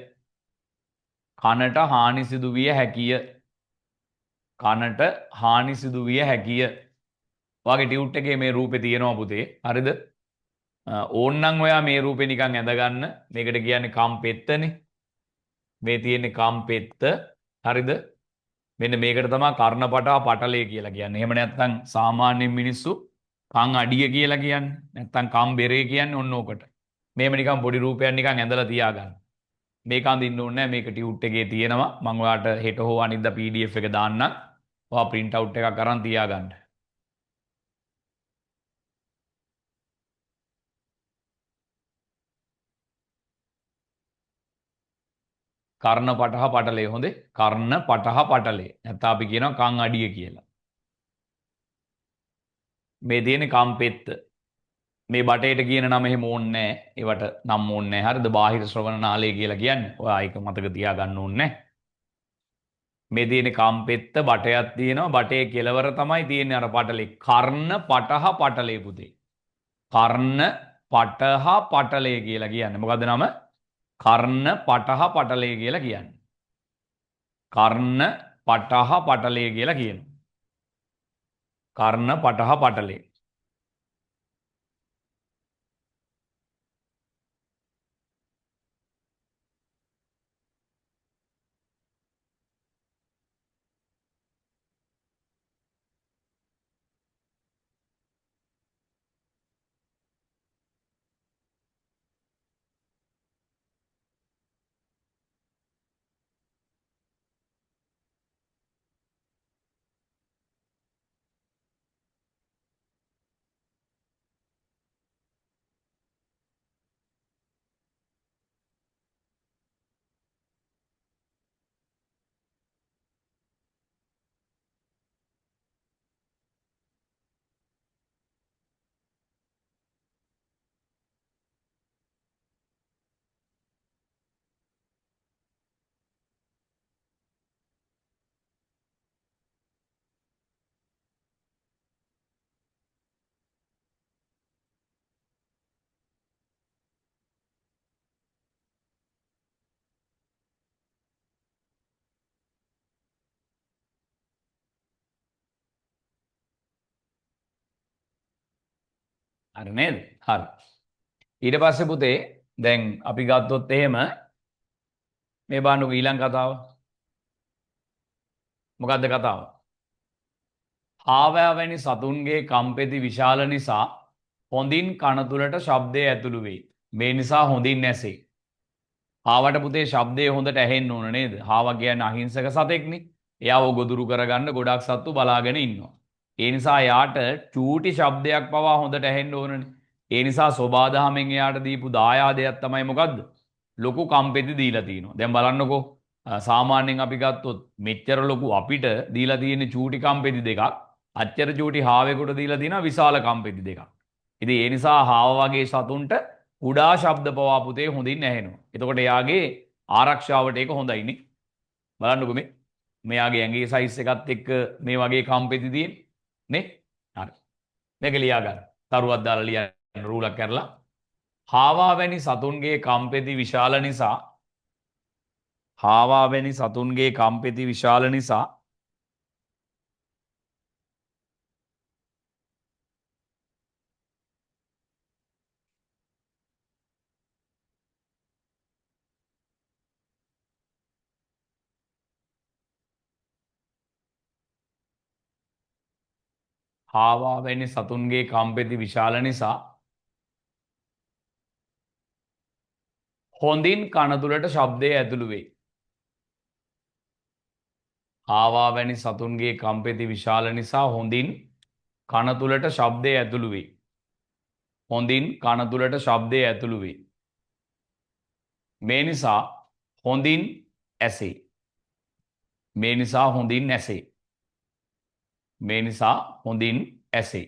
කනට හානි සිදු විය හැකිය. කනට හානි සිදු විය හැකිය. ඔයාගේ ටියුට් එකේ මේ රූපේ තියෙනවා පුතේ. හරිද? ඕන්නම් ඔයා මේ රූපේ නිකන් ඇඳ ගන්න. මේකට කියන්නේ කම්පෙත්තනේ. මේ තියෙන්නේ කම්පෙත්ත. හරිද? මෙන්න මේකට තමයි කර්ණපටා පටලය කියලා කියන්නේ. එහෙම නැත්නම් සාමාන්‍ය මිනිස්සු කන් අඩිය කියලා කියන්නේ. නැත්නම් කම් බෙරේ කියන්නේ ඔන්න ඕකට. මේම නිකන් පොඩි රූපයක් නිකන් ඇඳලා තියාගන්න. මේක අඳින්න ඕනේ නැහැ. මේක ටියුට් එකේ තියෙනවා. මම ඔයාලට හෙට හෝ අනිද්දා PDF එක දාන්නම්. ඔයා print out එකක් අරන් තියාගන්න. කර්ණ පටහ පටලේ හොඳේ. කර්ණ පටහ පටලේ. නැත්නම් අපි කියනවා කන් අඩිය කියලා. මේ තියෙන්නේ කම්පෙත්ත. මේ බටේට කියන නම එහෙම ඕනේ නැහැ. ඒවට නම් ඕනේ නැහැ. හරිද? බාහිර ශ්‍රවණ නාලය කියලා කියන්නේ. ඔයා ඒක මතක තියාගන්න ඕනේ නැහැ. මේ තියෙන්නේ කම්පෙත්ත බටයක් තියෙනවා. බටේ කෙලවර තමයි තියෙන්නේ අර පටලේ. කර්ණ පටහ පටලේ පුතේ. කර්ණ පටහ පටලේ කියලා කියන්නේ. මොකද්ද නම? කර්ණ පටහ පටලේ කියලා කියන්නේ. කර්ණ පටහ පටලේ කියලා කියනවා. කර්ණ පටහ පටලේ. හරි නේද? හරි. ඊට පස්සේ පුතේ දැන් අපි ගත්තොත් එහෙම මේ බලන්නකො ඊළඟ කතාව. මොකද්ද කතාව? ආවෑ වැනි සතුන්ගේ කම්පෙති විශාල නිසා හොඳින් කන තුලට ශබ්දය ඇතුළු වෙයි. මේ නිසා හොඳින් ඇසේ. ආවට පුතේ ශබ්දය හොඳට ඇහෙන්න ඕන නේද? ආවා කියන්නේ අහිංසක සතෙක්නේ. එයාව ගොදුරු කරගන්න ගොඩක් සත්තු බලාගෙන ඉන්නවා. ඒ නිසා යාට චූටි ශබ්දයක් පවා හොඳට ඇහෙන්න ඕනනේ. ඒ නිසා සෝබාදහමෙන් එයාට දීපු දායාදයක් තමයි මොකද්ද? ලොකු කම්පෙති දීලා තිනවා. දැන් බලන්නකෝ සාමාන්‍යයෙන් අපි ගත්තොත් මෙච්චර ලොකු අපිට දීලා තියෙන චූටි කම්පෙති දෙකක් අච්චර චූටි හාවෙකුට දීලා තියෙනවා විශාල කම්පෙති දෙකක්. ඉතින් ඒ නිසා හාව වගේ සතුන්ට කුඩා ශබ්ද පවා පුතේ හොඳින් ඇහෙනවා. එතකොට එයාගේ ආරක්ෂාවට ඒක හොඳයිනේ. බලන්නකෝ මෙයාගේ ඇඟේ සයිස් එකත් එක්ක මේ වගේ කම්පෙති තියෙන්නේ නේ. හරි. මේක ලියා ගන්න. තරුවක් දාලා ලියන්න රූලක් කරලා. හාවා වැනි සතුන්ගේ කම්පෙති විශාල නිසා හාවා වැනි සතුන්ගේ කම්පෙති විශාල නිසා හාවා වැනි සතුන්ගේ කම්පෙති විශාල නිසා හොඳින් කන තුලට ශබ්දය ඇතුළු වෙයි. හාවා වැනි සතුන්ගේ කම්පෙති විශාල නිසා හොඳින් කන තුලට ශබ්දය ඇතුළු වෙයි. හොඳින් කන තුලට ශබ්දය ඇතුළු වෙයි. මේ නිසා හොඳින් ඇසේ. මේ නිසා හොඳින් ඇසේ. මේ නිසා හොඳින් ඇසේ.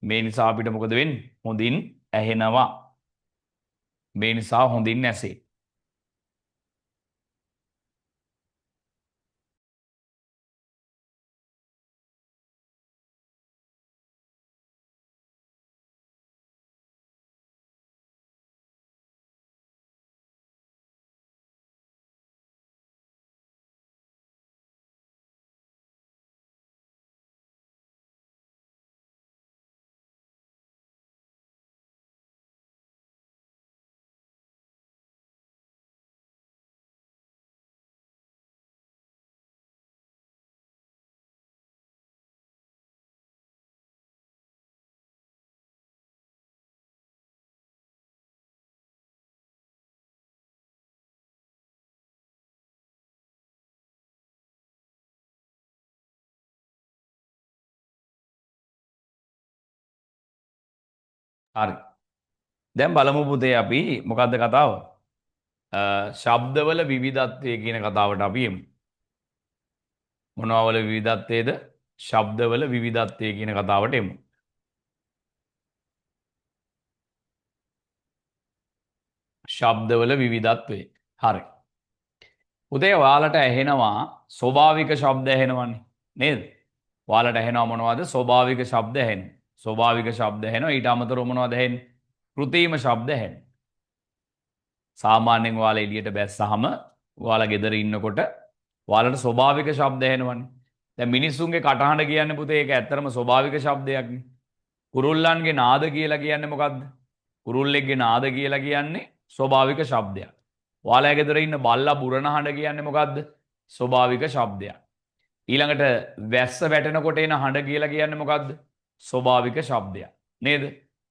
මේ නිසා අපිට මොකද වෙන්නේ? හොඳින් ඇහෙනවා. මේ නිසා හොඳින් ඇසේ. හරි. දැන් බලමු පුතේ අපි මොකද්ද කතාව? ශබ්දවල විවිධත්වය කියන කතාවට අපි එමු. මොනවාවල විවිධත්වයේද? ශබ්දවල විවිධත්වය කියන කතාවට එමු. ශබ්දවල විවිධත්වය. හරි. පුතේ ඔයාලට ඇහෙනවා ස්වභාවික ශබ්ද ඇහෙනවනේ නේද? ඔයාලට ඇහෙනවා මොනවද? ස්වභාවික ශබ්ද ඇහෙනවා. ස්වභාවික ශබ්ද ඇහෙනවා. ඊට අමතරව මොනවද ඇහෙන්නේ? කෘත්‍රිම ශබ්ද ඇහෙනවා. සාමාන්‍යයෙන් ඔයාලා එළියට බැස්සහම ඔයාලා ගෙදර ඉන්නකොට ඔයාලට ස්වභාවික ශබ්ද ඇහෙනවනේ. දැන් මිනිස්සුන්ගේ කටහඬ කියන්නේ පුතේ ඒක ඇත්තටම ස්වභාවික ශබ්දයක්නේ. කුරුල්ලන්ගේ නාද කියලා කියන්නේ මොකද්ද? කුරුල්ලෙක්ගේ නාද කියලා කියන්නේ ස්වභාවික ශබ්දයක්. ඔයාලා ගෙදර ඉන්න බල්ලා බුරණ හඬ කියන්නේ මොකද්ද? ස්වභාවික ශබ්දයක්. ඊළඟට වැස්ස වැටෙනකොට එන හඬ කියලා කියන්නේ මොකද්ද? ස්වභාවික ශබ්දයක්. නේද?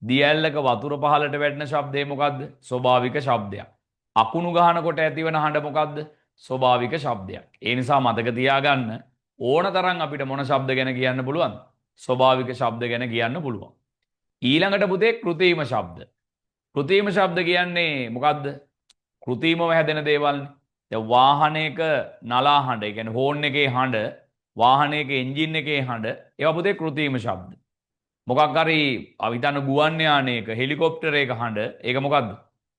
දියැලක වතුර පහළට වැටෙන ශබ්දය මොකද්ද? ස්වභාවික ශබ්දයක්. අකුණු ගහනකොට ඇතිවන හඬ මොකද්ද? ස්වභාවික ශබ්දයක්. ඒ නිසා මතක තියාගන්න ඕන තරම් අපිට මොන ශබ්ද ගැන කියන්න පුළුවන්ද? ස්වභාවික ශබ්ද ගැන කියන්න පුළුවන්. ඊළඟට පුතේ කෘත්‍රිම ශබ්ද. කෘත්‍රිම ශබ්ද කියන්නේ මොකද්ද? කෘත්‍රිමව හැදෙන දේවල්නේ. දැන් වාහනයක නලා හඬ, ඒ කියන්නේ හෝන් එකේ හඬ, වාහනයක එන්ජින් එකේ හඬ, ඒවා පුතේ කෘත්‍රිම ශබ්ද. මොකක් හරි අවිතන ගුවන් යානයක හෙලිකොප්ටරයක හඬ, ඒක මොකද්ද?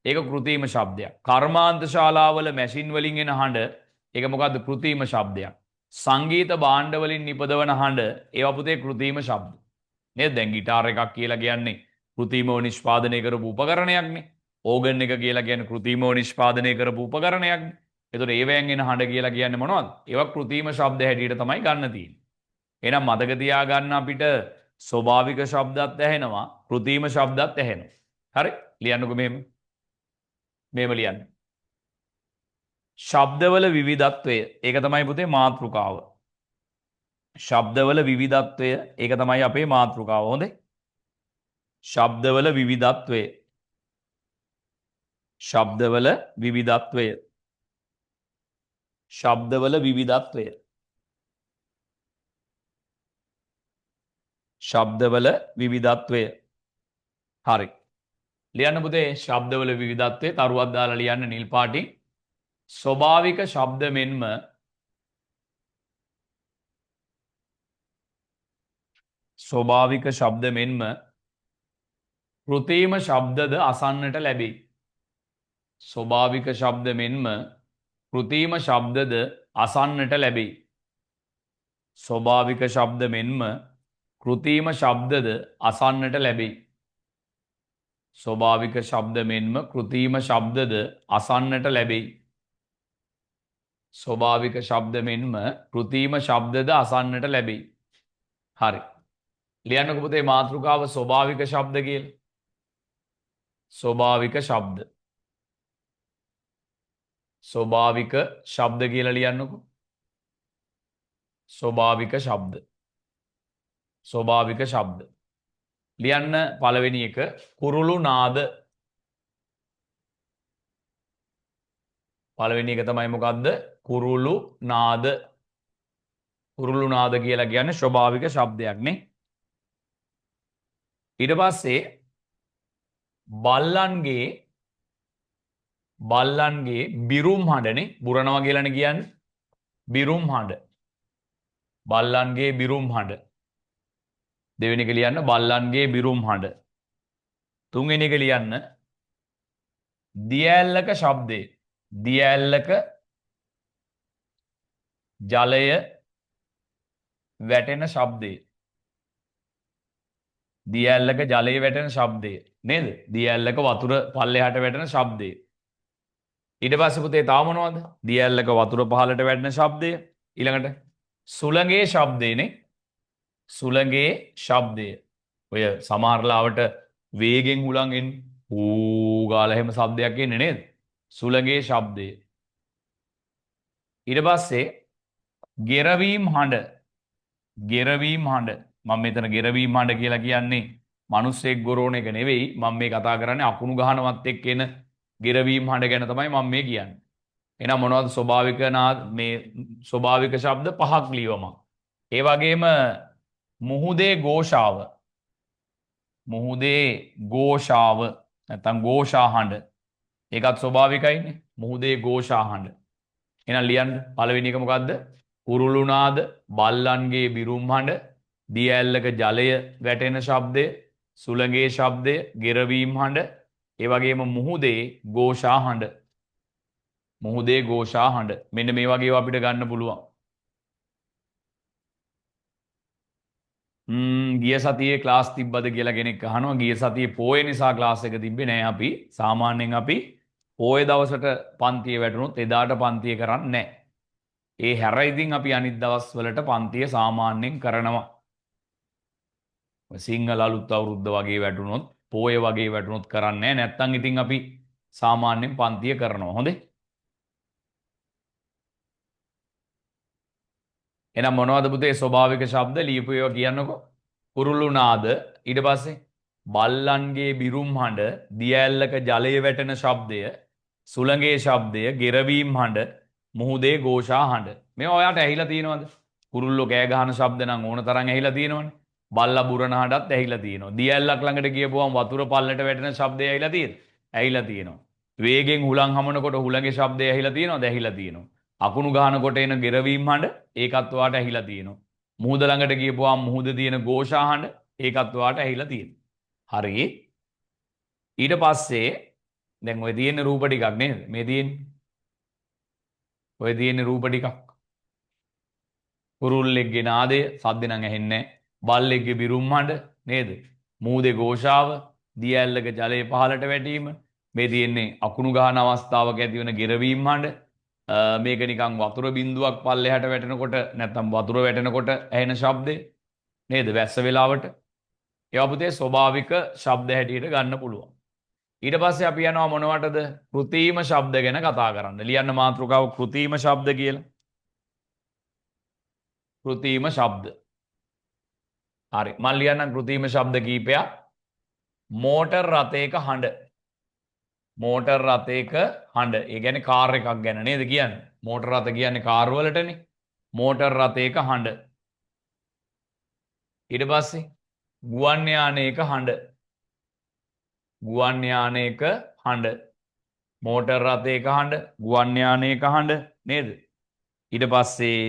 ඒක කෘත්‍රිම ශබ්දයක්. කර්මාන්ත ශාලාවල මැෂින් වලින් එන හඬ, ඒක මොකද්ද? කෘත්‍රිම ශබ්දයක්. සංගීත භාණ්ඩ වලින් නිපදවන හඬ, ඒවා පුතේ කෘත්‍රිම ශබ්ද. නේද? දැන් ගිටාර එකක් කියලා කියන්නේ කෘත්‍රිමව නිෂ්පාදනය කරපු උපකරණයක්නේ. ඕගන් එක කියලා කියන්නේ කෘත්‍රිමව නිෂ්පාදනය කරපු උපකරණයක්නේ. ඒතකොට ඒවෙන් එන හඬ කියලා කියන්නේ මොනවද? ඒවා කෘත්‍රිම ශබ්ද හැටියට තමයි ගන්න තියෙන්නේ. එහෙනම් මතක තියාගන්න අපිට ස්වභාවික ශබ්දත් ඇහෙනවා, කෘත්‍රිම ශබ්දත් ඇහෙනවා. හරි? ලියන්නකෝ මෙහෙම. මෙහෙම ලියන්න. ශබ්දවල විවිධත්වය. ඒක තමයි පුතේ මාතෘකාව. ශබ්දවල විවිධත්වය. ඒක තමයි අපේ මාතෘකාව. හොඳේ? ශබ්දවල විවිධත්වය. ශබ්දවල විවිධත්වය. ශබ්දවල විවිධත්වය. ශබ්දවල විවිධත්වය. හරි. ලියන්න පුතේ ශබ්දවල විවිධත්වය තරුවක් දාලා ලියන්න නිල් පාටින්. ස්වභාවික ශබ්ද මෙන්ම ස්වභාවික ශබ්ද මෙන්ම කෘතිම ශබ්දද අසන්නට ලැබේ. ස්වභාවික ශබ්ද මෙන්ම කෘතිම ශබ්දද අසන්නට ලැබේ. ස්වභාවික ශබ්ද මෙන්ම කෘතිම ශබ්දද අසන්නට ලැබේ. ස්වභාවික ශබ්ද මෙන්ම කෘතිම ශබ්දද අසන්නට ලැබේ. ස්වභාවික ශබ්ද මෙන්ම කෘතිම ශබ්දද අසන්නට ලැබේ. හරි. ලියන්නකො පුතේ මාතෘකාව ස්වභාවික ශබ්ද කියලා. ස්වභාවික ශබ්ද. ස්වභාවික ශබ්ද කියලා ලියන්නකො. ස්වභාවික ශබ්ද. ස්වභාවික ශබ්ද. ලියන්න පළවෙනි එක කුරුළු නාද. පළවෙනි එක තමයි මොකද්ද? කුරුළු නාද. කුරුළු නාද කියලා කියන්නේ ස්වභාවික ශබ්දයක් නේ. ඊට පස්සේ බල්ලන්ගේ බිරුම් හඬනේ බුරනවා කියලානේ කියන්නේ. බිරුම් හඬ. බල්ලන්ගේ බිරුම් හඬ. දෙවෙනි එක ලියන්න බල්ලන්ගේ බිරුම් හඬ. තුන්වෙනි එක ලියන්න දියැලක ශබ්දේ. දියැලක ජලය වැටෙන ශබ්දේ. දියැලක ජලය වැටෙන ශබ්දේ නේද? දියැලක වතුර පල්ලෙහාට වැටෙන ශබ්දේ. ඊට පස්සේ පුතේ තාම මොනවද? දියැලක වතුර පහළට වැටෙන ශබ්දය. ඊළඟට සුළඟේ ශබ්දේනේ. සුළඟේ ශබ්දය. ඔය සමහරලාවට වේගෙන් හුලං එන්නේ. ඌ ගාලා එහෙම ශබ්දයක් එන්නේ නේද? සුළඟේ ශබ්දය. ඊට පස්සේ ගෙරවීම් හඬ. ගෙරවීම් හඬ. මම මෙතන ගෙරවීම් හඬ කියලා කියන්නේ මිනිස්සෙක් ගොරෝන එක නෙවෙයි. මම මේ කතා කරන්නේ අකුණු ගහනවත් එක්ක එන ගෙරවීම් හඬ ගැන තමයි මම මේ කියන්නේ. එහෙනම් මොනවද ස්වභාවික මේ ස්වභාවික ශබ්ද පහක් ලියවමක්. ඒ වගේම මුහුදේ ഘോഷාව. මුහුදේ ഘോഷාව නැත්නම් ഘോഷා හඬ. ඒකත් ස්වභාවිකයිනේ. මුහුදේ ഘോഷා හඬ. එහෙනම් ලියන්න පළවෙනි එක මොකද්ද? කුරුළු නාද, බල්ලන්ගේ බිරුම් හඬ, දියැලක ජලය වැටෙන ශබ්දය, සුළඟේ ශබ්දය, ගෙරවීම් හඬ, ඒ වගේම මුහුදේ ഘോഷා හඬ. මුහුදේ ഘോഷා හඬ. මෙන්න මේ වගේ ඒවා අපිට ගන්න පුළුවන්. ගිය සතියේ ක්ලාස් තිබ්බද කියලා කෙනෙක් අහනවා. ගිය සතියේ පෝය නිසා ක්ලාස් එක තිබ්බේ නෑ අපි. සාමාන්‍යයෙන් අපි පෝය දවසට පන්තිය වැටුනොත් එදාට පන්තිය කරන්නේ නෑ. ඒ හැර ඉතින් අපි අනිත් දවස් වලට පන්තිය සාමාන්‍යයෙන් කරනවා. සිංහල අලුත් අවුරුද්ද වගේ වැටුනොත්, පෝය වගේ වැටුනොත් කරන්නේ නෑ. නැත්තම් ඉතින් අපි සාමාන්‍යයෙන් පන්තිය කරනවා. හොඳේ. එහෙනම් මොනවද පුතේ ස්වභාවික ශබ්ද ලියපු ඒවා කියන්නකෝ. කුරුළු නාද, ඊට පස්සේ බල්ලන්ගේ බිරුම් හඬ, දියැලක ජලය වැටෙන ශබ්දය, සුළඟේ ශබ්දය, ගෙරවීම් හඬ, මුහුදේ ഘോഷා හඬ. මේවා ඔයාට ඇහිලා තියෙනවද? කුරුල්ලෝ කෑ ගහන ශබ්ද නම් ඕන තරම් ඇහිලා තියෙනවනේ. බල්ලා බුරන හඬත් ඇහිලා තියෙනවා. දියැලක් ළඟට ගියපුවම වතුර පල්ලට වැටෙන ශබ්දය ඇහිලා තියෙද? ඇහිලා තියෙනවා. වේගෙන් හුලං හමනකොට හුලඟේ ශබ්දය ඇහිලා තියෙනවද? ඇහිලා තියෙනවා. අකුණු ගහනකොට එන ගෙරවීම් හඬ ඒකත් ඔයාට ඇහිලා තියෙනවා. මුහුද ළඟට ගියපුවාම මුහුද තියෙන ഘോഷා හඬ ඒකත් ඔයාට ඇහිලා තියෙනවා. හරි. ඊට පස්සේ දැන් ඔය තියෙන රූප ටිකක් නේද? මේ තියෙන්නේ. ඔය තියෙන රූප ටිකක්. කුරුල්ලෙක්ගේ නාදය සද්ද නම් ඇහෙන්නේ නැහැ. බල්ලෙක්ගේ බිරුම් හඬ නේද? මුහුදේ ഘോഷාව, දියැලක ජලය පහළට වැටීම, මේ තියෙන්නේ අකුණු ගහන අවස්ථාවක ඇති වෙන ගෙරවීම් හඬ. මේක නිකන් වතුර බින්දුවක් පල්ලෙහාට වැටෙනකොට නැත්නම් වතුර වැටෙනකොට ඇහෙන ශබ්දේ නේද? වැස්ස වෙලාවට. ඒවා පුතේ ස්වභාවික ශබ්ද හැටියට ගන්න පුළුවන්. ඊට පස්සේ අපි යනවා මොනවටද? කෘතිම ශබ්ද ගැන කතා කරන්න. ලියන්න මාතෘකාව කෘතිම ශබ්ද කියලා. කෘතිම ශබ්ද. හරි. මම ලියන්නම් කෘතිම ශබ්ද කීපයක්. මෝටර් රථයක හඬ. මෝටර් රථයක හඬ. ඒ කියන්නේ කාර් එකක් ගැන නේද කියන්නේ? මෝටර් රථ කියන්නේ කාර් වලටනේ. මෝටර් රථයක හඬ. ඊට පස්සේ ගුවන් යානයක හඬ. ගුවන් යානයක හඬ. මෝටර් රථයක හඬ, ගුවන් යානයක හඬ නේද? ඊට පස්සේ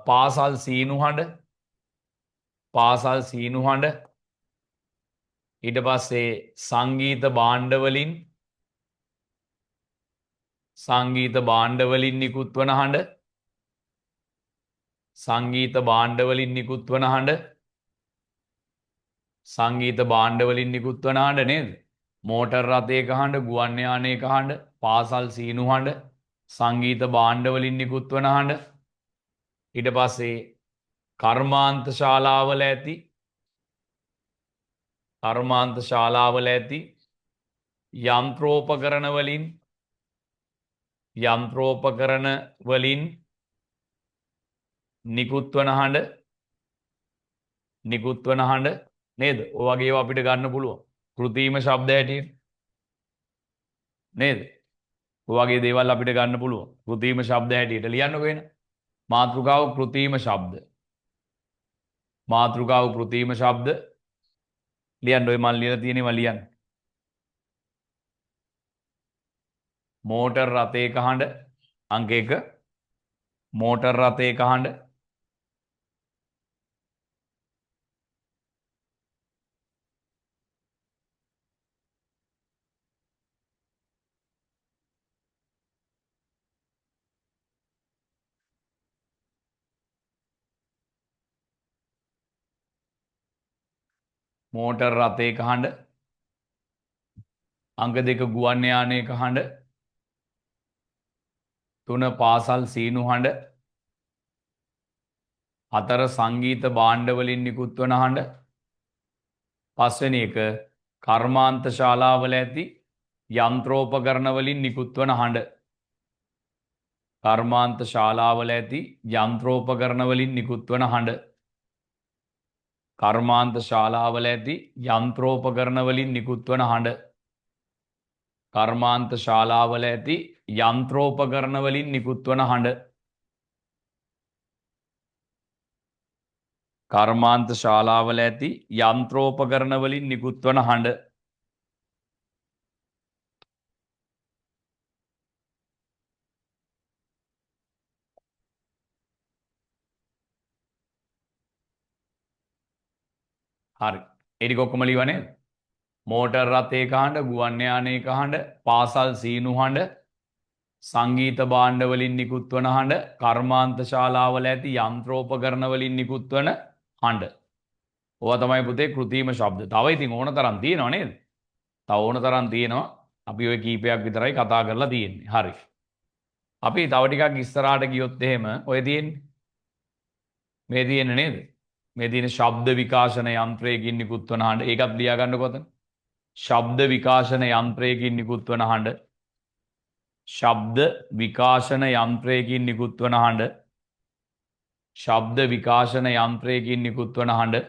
පාසල් සීනු හඬ. පාසල් සීනු හඬ. ඊට පස්සේ සංගීත භාණ්ඩ වලින් නිකුත් වන හඬ සංගීත භාණ්ඩ වලින් නිකුත් වන හඬ සංගීත භාණ්ඩ වලින් නිකුත් වන හඬ නේද? මෝටර් රථයක හඬ, ගුවන් යානයක හඬ, පාසල් සීනු හඬ, සංගීත භාණ්ඩ වලින් නිකුත් වන හඬ. ඊට පස්සේ කර්මාන්ත ශාලාවල ඇති යන්ත්‍රෝපකරණ වලින් නිකුත් වන හඬ නේද? ඔය වගේ ඒවා අපිට ගන්න පුළුවන්. කෘතිම ශබ්ද හැටියට නේද? ඔය වගේ දේවල් අපිට ගන්න පුළුවන්. කෘතිම ශබ්ද හැටියට ලියන්නකෝ එන. මාතෘකාව කෘතිම ශබ්ද. ලියන්න ඔය මම ලියලා තියෙනවා ලියන්න. මෝටර් රථයක හඬ අංක 1 මෝටර් රථයක හඬ මෝටර් රථයක හඬ අංක 2 ගුවන් යානයක හඬ 3 පාසල් සීනු හඬ 4 සංගීත භාණ්ඩ වලින් නිකුත් වන හඬ 5 වෙනි එක කර්මාන්ත ශාලාවල ඇති යන්ත්‍රෝපකරණ වලින් නිකුත් වන හඬ කර්මාන්ත ශාලාවල ඇති යන්ත්‍රෝපකරණ වලින් නිකුත් වන හඬ කර්මාන්ත ශාලාවල ඇති යන්ත්‍රෝපකරණ වලින් නිකුත් වන හඬ කර්මාන්ත ශාලාවල ඇති යන්ත්‍රෝපකරණ වලින් නිකුත් වන හඬ කර්මාන්ත ශාලාවල ඇති යන්ත්‍රෝපකරණ වලින් නිකුත් වන හඬ හරි. ඒ ටික ඔක්කොම ලියවනේ. මෝටර් රථයක හඬ, ගුවන් යානයක හඬ, පාසල් සීනු හඬ, සංගීත භාණ්ඩ වලින් නිකුත් වන හඬ, කර්මාන්ත ශාලාවල ඇති යන්ත්‍රෝපකරණ වලින් නිකුත් වන හඬ. ඕවා තමයි පුතේ කෘතිම ශබ්ද. තව ඉතින් ඕන තරම් තියෙනව නේද? තව ඕන තරම් තියෙනවා. අපි ওই කීපයක් විතරයි කතා කරලා තියෙන්නේ. හරි. අපි තව ටිකක් ඉස්සරහට ගියොත් එහෙම ඔය තියෙන්නේ. මේ තියෙන්නේ නේද? මේ තියෙන ශබ්ද විකාශන යන්ත්‍රයකින් නිකුත් වන හඬ. ඒකත් ලියා ගන්නකො ඔතන. ශබ්ද විකාශන යන්ත්‍රයකින් නිකුත් වන හඬ. ශබ්ද විකාශන යන්ත්‍රයකින් නිකුත් වන හඬ. ශබ්ද විකාශන යන්ත්‍රයකින් නිකුත් වන හඬ.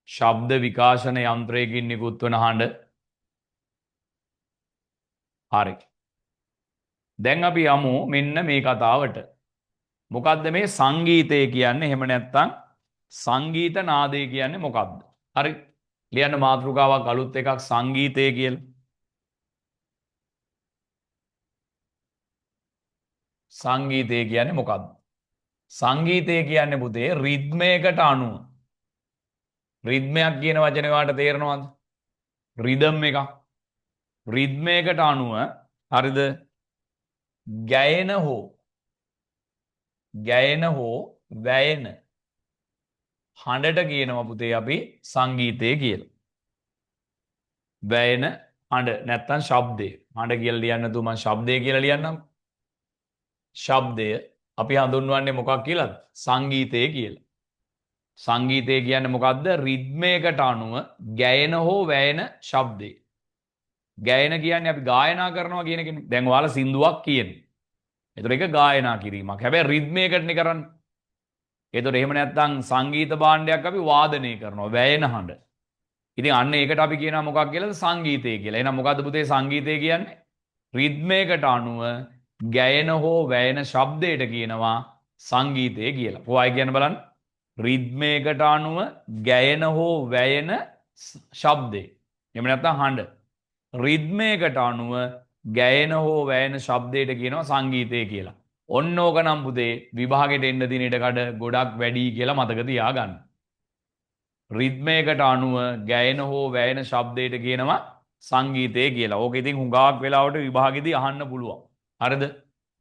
ශබ්ද විකාශන යන්ත්‍රයකින් නිකුත් වන හඬ. හරි. දැන් අපි යමු මෙන්න මේ කතාවට. මොකද්ද මේ සංගීතය කියන්නේ? එහෙම නැත්නම් සංගීත නාදය කියන්නේ මොකද්ද? හරි. ලියන්න මාතෘකාවක් අලුත් එකක් සංගීතය කියලා. සංගීතය කියන්නේ මොකද්ද? සංගීතය කියන්නේ පුතේ රිද්මයකට අනුව. රිද්මයක් කියන වචනේ වාට තේරෙනවද? රිද්ම් එක. රිද්මයකට අනුව හරිද? ගැයෙන හෝ වැයෙන හඬට කියනවා පුතේ අපි සංගීතය කියලා. වැයෙන හඬ නැත්තම් ශබ්දය. හඬ කියලා ලියන්න තු මම ශබ්දය කියලා ලියන්නම්. ශබ්දය අපි හඳුන්වන්නේ මොකක් කියලාද? සංගීතය කියලා. සංගීතය කියන්නේ මොකද්ද? රිද්මයකට අනුව ගැයෙන හෝ වැයෙන ශබ්දය. ගැයෙන කියන්නේ අපි ගායනා කරනවා කියන එකනේ. දැන් ඔයාලා සින්දුවක් කියන්නේ. ඒතර ඒක ගායනා කිරීමක්. හැබැයි රිද්මයකටනේ කරන්නේ. ඒතර එහෙම නැත්නම් සංගීත භාණ්ඩයක් අපි වාදනය කරනවා වැයෙන හඬ. ඉතින් අන්න ඒකට අපි කියනවා මොකක් කියලාද? සංගීතය කියලා. එහෙනම් මොකද්ද පුතේ සංගීතය කියන්නේ? රිද්මයකට අනුව ගැයෙන හෝ වැයෙන ශබ්දයට කියනවා සංගීතය කියලා. කොහොමයි කියන්න බලන්න. රිද්මයකට අනුව ගැයෙන හෝ වැයෙන ශබ්දේ. එහෙම නැත්නම් හඬ. රිද්මයකට අනුව ගැයෙන හෝ වැයෙන ශබ්දයට කියනවා සංගීතය කියලා. ඔන්න ඕක නම් පුතේ විභාගෙට එන්න දින ඉඩකඩ ගොඩක් වැඩි කියලා මතක තියාගන්න. රිද්මයකට අනුව ගැයෙන හෝ වැයෙන ශබ්දයට කියනවා සංගීතය කියලා. ඕක ඉතින් හුඟක් වෙලාවට විභාගෙදී අහන්න පුළුවන්. හරිද?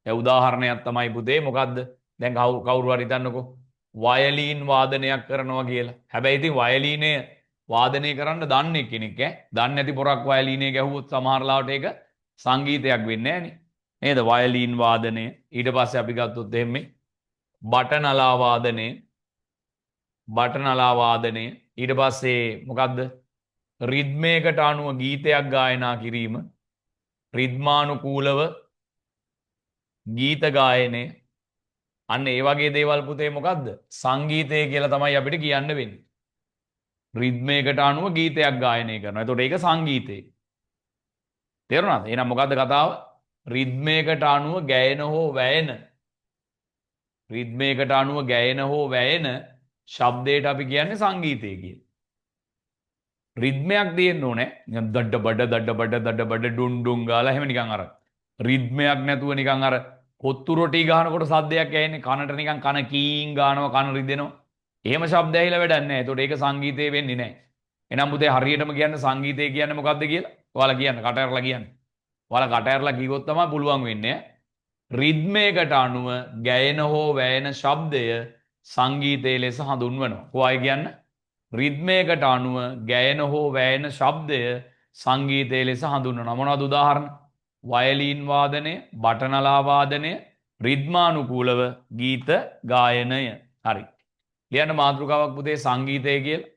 දැන් උදාහරණයක් තමයි පුතේ මොකද්ද? දැන් කවුරු හරි හිතන්නකෝ වයලීන් වාදනයක් කරනවා කියලා. හැබැයි ඉතින් වයලීනය වාදනය කරන්න දන්නේ කෙනෙක් ඈ. දන්නේ නැති පොරක් වයලීනය ගැහුවොත් සමහර ලාවට ඒක සංගීතයක් වෙන්නේ නැහනේ. නේද? වයලීන් වාදනය. ඊට පස්සේ අපි ගත්තොත් එහෙම බටනලා වාදනය බටනලා වාදනය ඊට පස්සේ මොකද්ද රිද්මයකට අනුව ගීතයක් ගායනා කිරීම රිද්මානුකූලව ගීත ගායනය අන්න ඒ වගේ දේවල් පුතේ මොකද්ද සංගීතය කියලා තමයි අපිට කියන්න වෙන්නේ රිද්මයකට අනුව ගීතයක් ගායනය කරනවා එතකොට ඒක සංගීතය තේරුණාද එහෙනම් මොකද්ද කතාව රිද්මයකට අනුව ගැයෙන හෝ වැයෙන රිද්මයකට අනුව ගැයෙන හෝ වැයෙන ශබ්දයට අපි කියන්නේ සංගීතය කියලා. රිද්මයක් තියෙන්න ඕනේ. නිකන් දඩ බඩ ඩුන් ඩුන් ගාලා එහෙම නිකන් අර රිද්මයක් නැතුව නිකන් අර කොත්තු රොටි ගහනකොට සද්දයක් ඇහෙන්නේ කනට නිකන් කන කීන් ගානවා කන රිදෙනවා. එහෙම ශබ්ද ඇහිලා වැඩක් නැහැ. ඒතකොට ඒක සංගීතය වෙන්නේ නැහැ. එහෙනම් මුතේ හරියටම කියන්න සංගීතය කියන්නේ මොකද්ද කියලා? ඔයාලා කියන්න කට ඇරලා කියන්න. ඔයාලා කට ඇරලා කිව්වොත් තමයි පුළුවන් වෙන්නේ. රිද්මයකට අනුව ගැයෙන හෝ වැයෙන ශබ්දය සංගීතයේ ලෙස හඳුන්වනවා. කොහොමයි කියන්නේ? රිද්මයකට අනුව ගැයෙන හෝ වැයෙන ශබ්දය සංගීතයේ ලෙස හඳුන්වනවා. මොනවද උදාහරණ? වයලීන් වාදනය, බටනලා වාදනය, රිද්මානුකූලව ගීත ගායනය. හරි. ලියන්න මාතෘකාවක් පුතේ සංගීතය කියලා.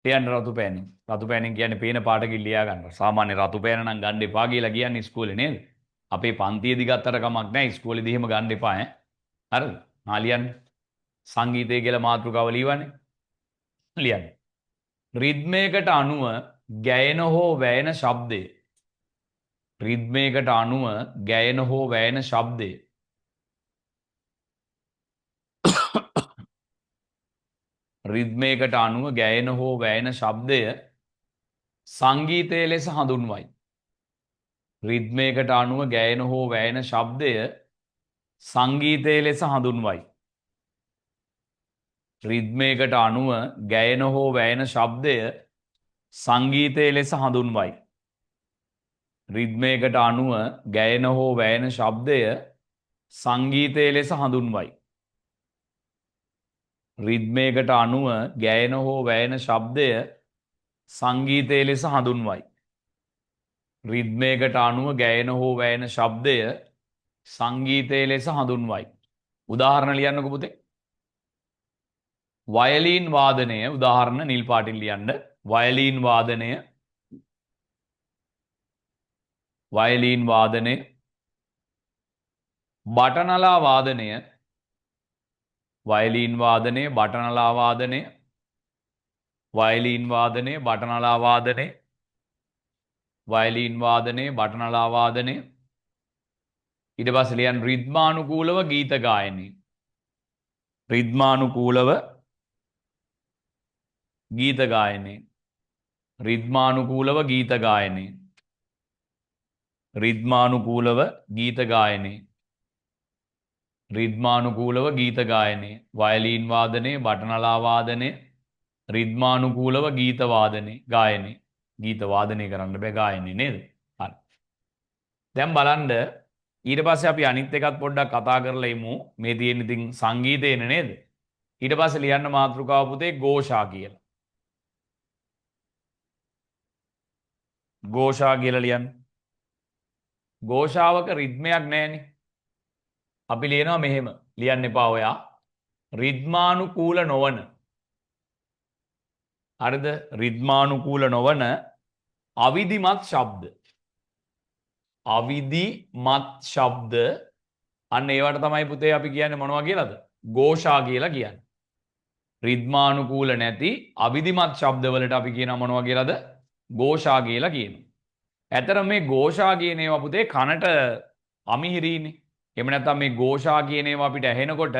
ලියන්න රතු පෑනින්. රතු පෑනින් කියන්නේ පේන පාටකින් ලියා ගන්න. සාමාන්‍ය රතු පෑන නම් ගන්න එපා කියලා කියන්නේ ඉස්කෝලේ නේද? අපේ පන්තියේදී ගත්තට කමක් නැහැ. ඉස්කෝලේදී එහෙම ගන්න එපා ඈ. හරිද? ලියන්න. සංගීතය කියලා මාතෘකාව ලියවන්නේ. ලියන්න. රිද්මයකට අනුව ගැයෙන හෝ වැයෙන ශබ්දය. රිද්මයකට අනුව ගැයෙන හෝ වැයෙන ශබ්දය. රිද්මයකට අනුව ගැයෙන හෝ වැයෙන ශබ්දය සංගීතය ලෙස හඳුන්වයි. රිද්මයකට අනුව ගැයෙන හෝ වැයෙන ශබ්දය සංගීතය ලෙස හඳුන්වයි. රිද්මයකට අනුව ගැයෙන හෝ වැයෙන ශබ්දය සංගීතය ලෙස හඳුන්වයි. රිද්මයකට අනුව ගැයෙන හෝ වැයෙන ශබ්දය සංගීතය ලෙස හඳුන්වයි. රිද්මයකට අනුව ගැයෙන හෝ වැයෙන ශබ්දය සංගීතය ලෙස හඳුන්වයි. රිද්මයකට අනුව ගැයෙන හෝ වැයෙන ශබ්දය සංගීතය ලෙස හඳුන්වයි. උදාහරණ ලියන්නකො පුතේ. වයලීන් වාදනය උදාහරණ නිල් පාටින් ලියන්න. වයලීන් වාදනය වයලීන් වාදනය බටනලා වාදනය වයලීන් වාදනය බටනලා වාදනය වයලීන් වාදනය බටනලා වාදනය වයලීන් වාදනය බටනලා වාදනය ඊට පස්සේ ලියන්න රිද්මානුකූලව ගීත ගායනය. රිද්මානුකූලව ගීත ගායනය. රිද්මානුකූලව ගීත ගායනය. රිද්මානුකූලව ගීත ගායනය. රිද්මානුකූලව ගීත ගායනය. වයලීන් වාදනය බටනලා වාදනය රිද්මානුකූලව ගීත වාදනය ගායනය. ගීත වාදනය කරන්න බෑ ගායනය නේද? හරි. දැන් බලන්න ඊට පස්සේ අපි අනිත් එකත් පොඩ්ඩක් කතා කරලා ඉමු. මේ තියෙන ඉතින් සංගීතේනේ නේද? ඊට පස්සේ ලියන්න මාතෘකාව පුතේ ഘോഷා කියලා. ഘോഷා කියලා ලියන්න. ഘോഷාවක රිද්මයක් නැහැනේ. අපි ලියනවා මෙහෙම. ලියන්න එපා ඔයා. රිද්මානුකූල නොවන හරිද? රිද්මානුකූල නොවන අවිධිමත් ශබ්ද. අවිධිමත් ශබ්ද අන්න ඒවට තමයි පුතේ අපි කියන්නේ මොනවා කියලාද? ഘോഷා කියලා කියන්නේ. රිද්මානුකූල නැති අවිධිමත් ශබ්දවලට අපි කියනවා මොනවා කියලාද? ഘോഷා කියලා කියනවා. ඇතර මේ ഘോഷා කියන ඒවා පුතේ කනට අමිහිරීනේ. එහෙම නැත්නම් මේ ഘോഷා කියන ඒවා අපිට ඇහෙනකොට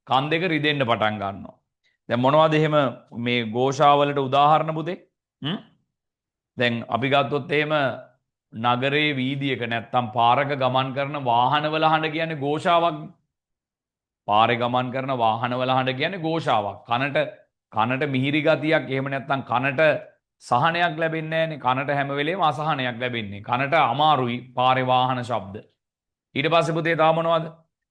කන් දෙක රිදෙන්න පටන් ගන්නවා. දැන් මොනවද එහෙම මේ ഘോഷා වලට උදාහරණ පුතේ? දැන් අපි ගත්තොත් එහෙම නගරේ වීදියක නැත්තම් පාරක ගමන් කරන වාහනවල හඬ කියන්නේ ഘോഷාවක්. පාරේ ගමන් කරන වාහනවල හඬ කියන්නේ ഘോഷාවක්. කනට මිහිරි ගතියක් එහෙම නැත්තම් කනට සහනයක් ලැබෙන්නේ නැහැනේ. කනට හැම වෙලේම අසහනයක් ලැබෙන්නේ. කනට අමාරුයි පාරේ වාහන ශබ්ද. ඊට පස්සේ පුතේ තා මොනවද?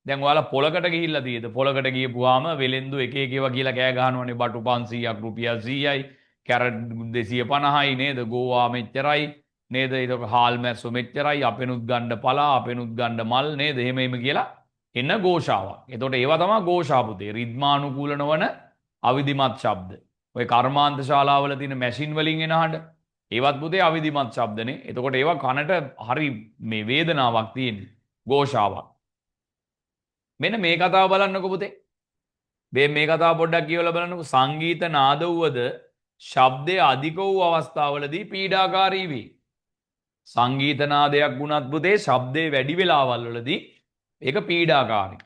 දැන් ඔයාලා පොලකට ගිහිල්ලා තියෙද? පොලකට ගියපුවාම වෙලෙන්දු එක එක ඒවා කියලා කෑ ගහනවනේ. බටු 500ක් රුපියල් 100යි, කැරට් 250යි නේද? ගෝවා මෙච්චරයි නේද? ඒක හාල් මැස්සෝ මෙච්චරයි, අපෙනුත් ගන්න පලා, අපෙනුත් ගන්න මල් නේද? එහෙම කියලා එන ഘോഷාවක්. එතකොට ඒවා තමයි ഘോഷා පුතේ. රිද්මානුකූල නොවන අවිධිමත් ශබ්ද. ඔය කර්මාන්ත ශාලාවල තියෙන මැෂින් වලින් එන හඬ ඒවත් පුතේ අවිධිමත් ශබ්දනේ. එතකොට ඒවා කනට හරි මේ වේදනාවක් තියෙන්නේ. ഘോഷාවක්. මෙන්න මේ කතාව බලන්නකො පුතේ. මේ කතාව පොඩ්ඩක් කියවලා බලන්නකො. සංගීත නාද වූවද ශබ්දයේ අධික වූ අවස්ථාවලදී පීඩාකාරී වේ. සංගීත නාදයක් වුණත් පුතේ ශබ්දේ වැඩි වෙලාවල් වලදී ඒක පීඩාකාරී.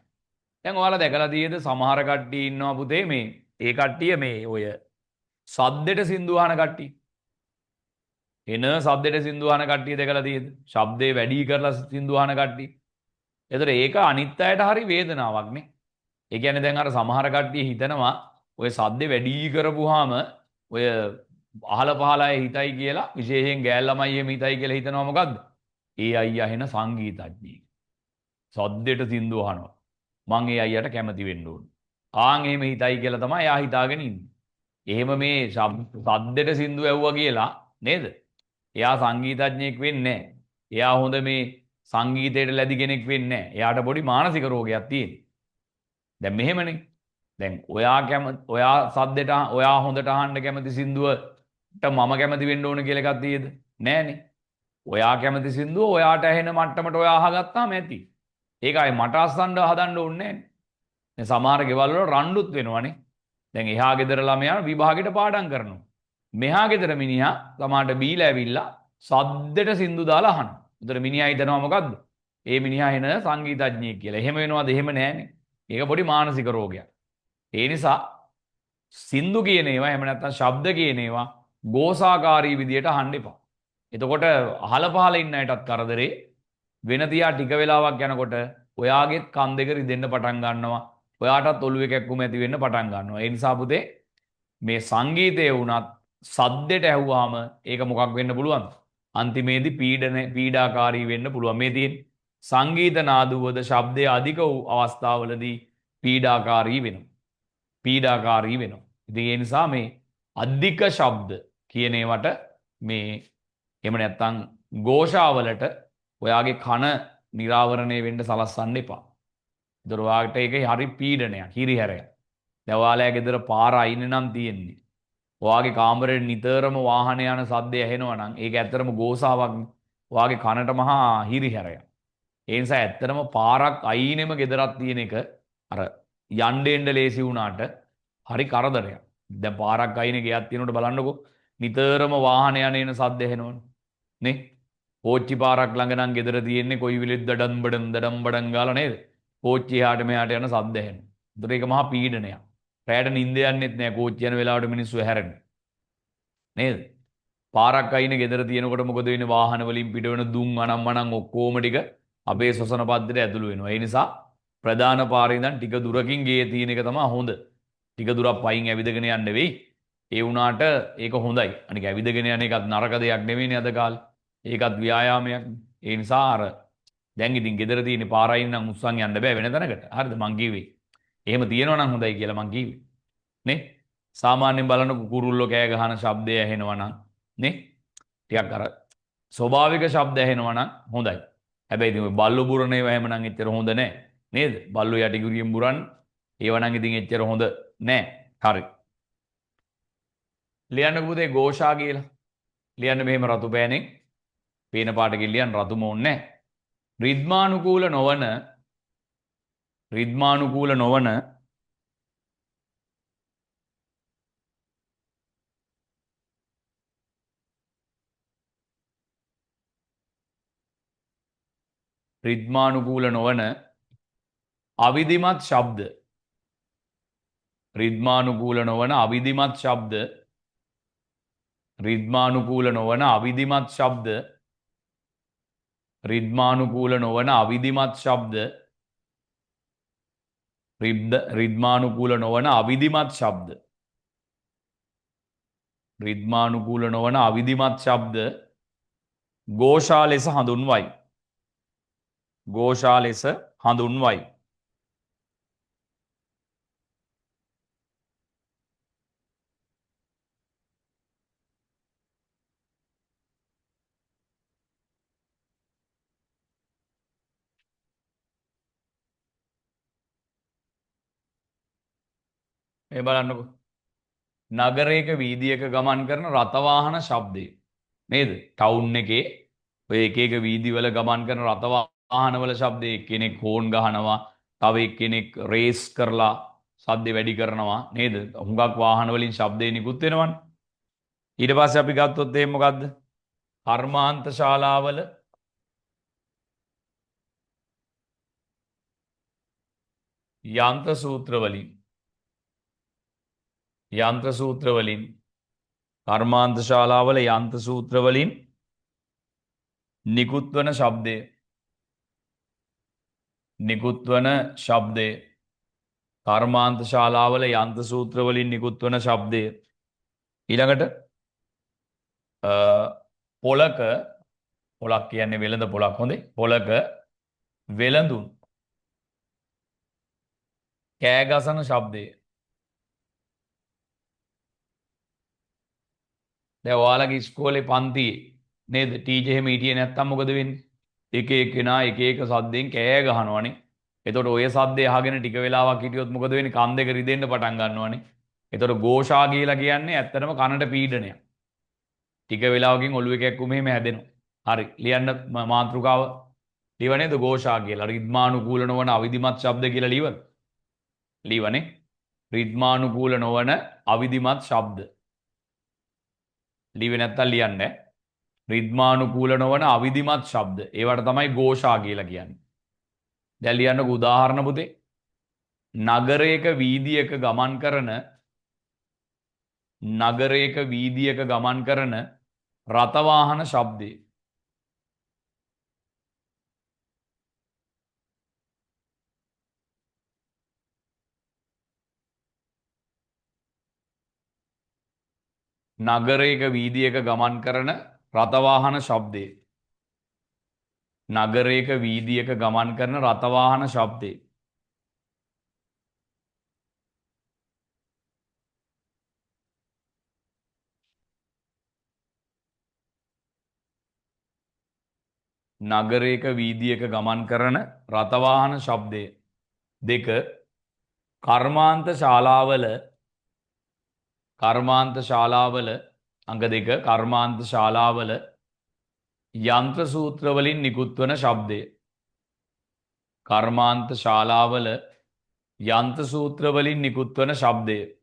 දැන් ඔයාලා දැකලා තියෙද සමහර කට්ටිය ඉන්නවා පුතේ මේ ඒ කට්ටිය මේ ඔය සද්දෙට සින්දු අහන කට්ටිය. එන සද්දෙට සින්දු අහන කට්ටිය දැකලා තියෙද? ශබ්දේ වැඩි කරලා සින්දු අහන කට්ටිය. එතකොට ඒක අනිත් අයට හරි වේදනාවක් නේ. ඒ කියන්නේ දැන් අර සමහර කට්ටිය හිතනවා ඔය සද්දේ වැඩි කරපුවාම ඔය අහල පහල අය හිතයි කියලා විශේෂයෙන් ගෑල් ළමයි එහෙම හිතයි කියලා හිතනවා මොකද්ද? ඒ අයියා හෙන සංගීතඥයෙක්. සද්දෙට සින්දු අහනවා. මං ඒ අයියට කැමති වෙන්න ඕනේ. ආන් එහෙම හිතයි කියලා තමයි එයා හිතාගෙන ඉන්නේ. එහෙම මේ සද්දෙට සින්දු ඇව්වා කියලා නේද? එයා සංගීතඥයෙක් වෙන්නේ නැහැ. එයා හොඳ මේ සංගීතයට ලැබි කෙනෙක් වෙන්නේ නැහැ. එයාට පොඩි මානසික රෝගයක් තියෙනවා. දැන් මෙහෙමනේ. දැන් ඔයා සද්දෙට ඔයා හොඳට අහන්න කැමති සින්දුවට මම කැමති වෙන්න ඕන කියලා එකක් තියෙද? නෑනේ. ඔයා කැමති සින්දුව ඔයාට ඇහෙන මට්ටමට ඔයා අහගත්තාම ඇති. ඒක ආයේ මට අස්සන්න හදන්න ඕනේ නෑනේ. දැන් සමහර ගෙවල් වල රණ්ඩුත් වෙනවනේ. දැන් එහා ගෙදර ළමයා විභාගෙට පාඩම් කරනවා. මෙහා ගෙදර මිනිහා සමහරට බීලා ඇවිල්ලා සද්දෙට සින්දු දාලා අහනවා. උතර මිනිහා හිතනවා මොකද්ද? ඒ මිනිහා එන සංගීතඥයෙක් කියලා. එහෙම වෙනවද? එහෙම නෑනේ. ඒක පොඩි මානසික රෝගයක්. ඒ නිසා සින්දු කියන ඒවා එහෙම නැත්නම් ශබ්ද කියන ඒවා ගෝසාකාරී විදියට අහන්න එපා. එතකොට අහල පහල ඉන්න අයටත් කරදරේ වෙන තියා ටික වෙලාවක් යනකොට ඔයාගෙත් කන් දෙක රිදෙන්න පටන් ගන්නවා. ඔයාටත් ඔළුවේ කැක්කුම ඇති වෙන්න පටන් ගන්නවා. ඒ නිසා පුතේ මේ සංගීතය වුණත් සද්දෙට ඇහුවාම ඒක මොකක් වෙන්න පුළුවන්ද? අන්තිමේදී පීඩාකාරී වෙන්න පුළුවන්. මේ තියෙන සංගීත නාදුවද ශබ්දයේ අධික වූ අවස්ථාවලදී පීඩාකාරී වෙනවා. පීඩාකාරී වෙනවා. ඉතින් ඒ නිසා මේ අධික ශබ්ද කියන ඒවට මේ එහෙම නැත්නම් ഘോഷාවලට ඔයාගේ කන නිරාවරණය වෙන්න සලස්සන්න එපා. ඒතර ඔයාට ඒක හරි පීඩනයක්, හිරිහැරයක්. දැන් ඔයාලගේ ගෙදර පාර අයිනේ නම් තියෙන්නේ. ඔයාගේ කාමරේ නිතරම වාහන යන සද්දය ඇහෙනවා නම් ඒක ඇත්තටම ഘോഷාවක්. ඔයාගේ කනට මහා හිරිහැරයක්. ඒ නිසා ඇත්තටම පාරක් අයිනෙම ගෙදරක් තියෙන එක අර යන්න එන්න ලේසි වුණාට හරි කරදරයක්. දැන් පාරක් අයිනේ ගියක් තියෙනකොට බලන්නකෝ නිතරම වාහන යන සද්ද ඇහෙනවනේ. නේ? පෝච්චි පාරක් ළඟ නම් ගෙදර තියෙන්නේ කොයි විලෙත් දඩම් බඩම් ගාලා නේද? පෝච්චි එහාට මෙහාට යන සද්ද ඇහෙනවා. ඒතර ඒක මහා පීඩනයක්. රැයට නිින්ද යන්නෙත් නෑ කෝච්චි යන වෙලාවට මිනිස්සු හැරෙන්නේ. නේද? පාරක් අයිනේ ගෙදර තියෙනකොට මොකද වෙන්නේ? වාහන වලින් පිට වෙන දුම් අනම්මනම් ඔක්කොම ටික අපේ ශ්වසන පද්ධතියට ඇතුළු වෙනවා. ඒ නිසා ප්‍රධාන පාරේ ඉඳන් ටික දුරකින් ගේ තියෙන එක තමයි හොඳ. ටික දුරක් පයින් ඇවිදගෙන යන්න වෙයි. ඒ වුණාට ඒක හොඳයි. අනික ඇවිදගෙන යන එකත් නරක දෙයක් නෙවෙයිනේ අද කාලේ. ඒකත් ව්‍යායාමයක්. ඒ නිසා අර දැන් ඉතින් ගෙදර තියෙන පාරයින් නම් උස්සන් යන්න බෑ වෙන තැනකට. හරිද මං කිව්වේ. එහෙම තියෙනවා නම් හොඳයි කියලා මං කිව්වේ. නේ? සාමාන්‍යයෙන් බලනකො කුරුල්ලෝ කෑ ගහන ශබ්දය ඇහෙනවා නම් නේ? ටිකක් අර ස්වභාවික ශබ්ද ඇහෙනවා නම් හොඳයි. හැබැයි ඉතින් ඔය බල්ලෝ බුරන ඒවා එහෙම නම් එච්චර හොඳ නෑ. නේද? බල්ලෝ යටි ගුරියෙන් බුරන් ඒවා නම් ඉතින් එච්චර හොඳ නෑ. හරි. ලියන්නකෝ පුතේ ഘോഷා කියලා. ලියන්න මෙහෙම රතු පෑනෙන් පේන පාටකින් ලියන්න රතුම ඕනේ නැහැ. රිද්මානුකූල නොවන අවිධිමත් ශබ්ද රිද්මානුකූල නොවන අවිධිමත් ශබ්ද රිද්මානුකූල නොවන අවිධිමත් ශබ්ද රිද්මානුකූල නොවන අවිධිමත් ශබ්ද රිද්මානුකූල නොවන අවිධිමත් ශබ්ද රිද්මානුකූල නොවන අවිධිමත් ශබ්ද ഘോഷා ලෙස හඳුන්වයි. ഘോഷා ලෙස හඳුන්වයි. මේ බලන්නකෝ. නගරයක වීදියක ගමන් කරන රථවාහන ශබ්දය. නේද? ටවුන් එකේ ඔය එක එක වීදිවල ගමන් කරන රථවාහනවල ශබ්දය එක්කෙනෙක් හෝන් ගහනවා, තව එක්කෙනෙක් රේස් කරලා සද්දේ වැඩි කරනවා නේද? හුඟක් වාහන වලින් ශබ්දේ නිකුත් වෙනවනේ. ඊට පස්සේ අපි ගත්තොත් එහෙම මොකද්ද? කර්මාන්ත ශාලාවල යන්ත්‍ර සූත්‍ර වලින් කර්මාන්ත ශාලාවල යන්ත්‍ර සූත්‍ර වලින් නිකුත් වන ශබ්දය කර්මාන්ත ශාලාවල යන්ත්‍ර සූත්‍ර වලින් නිකුත් වන ශබ්දය. ඊළඟට පොලක පොලක් කියන්නේ වෙළඳ පොලක්. හොඳේ. පොලක වෙළඳුන් කෑ ගසන ශබ්දය. දැන් ඔයාලගේ ඉස්කෝලේ පන්තියේ නේද ටීචර් එහෙම හිටියේ නැත්තම් මොකද වෙන්නේ? එක එක්කෙනා එක එක සද්දෙන් කෑ ගහනවනේ. එතකොට ඔය සද්දේ අහගෙන ටික වෙලාවක් හිටියොත් මොකද වෙන්නේ? කන් දෙක රිදෙන්න පටන් ගන්නවනේ. එතකොට ഘോഷා කියලා කියන්නේ ඇත්තටම කනට පීඩනයක්. ටික වෙලාවකින් ඔළුව එකක්කුම එහෙම හැදෙනවා. හරි. ලියන්න මාතෘකාව ලියව නේද? ഘോഷා කියලා. රිද්මානුකූල නොවන අවිධිමත් ශබ්ද කියලා ලියවද? ලියවනේ. රිද්මානුකූල නොවන අවිධිමත් ශබ්ද. ලියවේ නැත්තම් ලියන්නේ. රිද්මානුකූල නොවන අවිධිමත් ශබ්ද. ඒවට තමයි ഘോഷා කියලා කියන්නේ. දැන් ලියන්නකෝ උදාහරණ පුතේ. නගරයක වීදියක ගමන් කරන රථවාහන ශබ්දය. නගරයක වීදියක ගමන් කරන රථවාහන ශබ්දය. නගරයක වීදියක ගමන් කරන රථවාහන ශබ්දය. නගරයක වීදියක ගමන් කරන රථවාහන ශබ්දය. දෙක කර්මාන්ත ශාලාවල අංග දෙක කර්මාන්ත ශාලාවල යන්ත්‍ර සූත්‍ර වලින් නිකුත් වන ශබ්දය. කර්මාන්ත ශාලාවල යන්ත්‍ර සූත්‍ර වලින් නිකුත් වන ශබ්දය.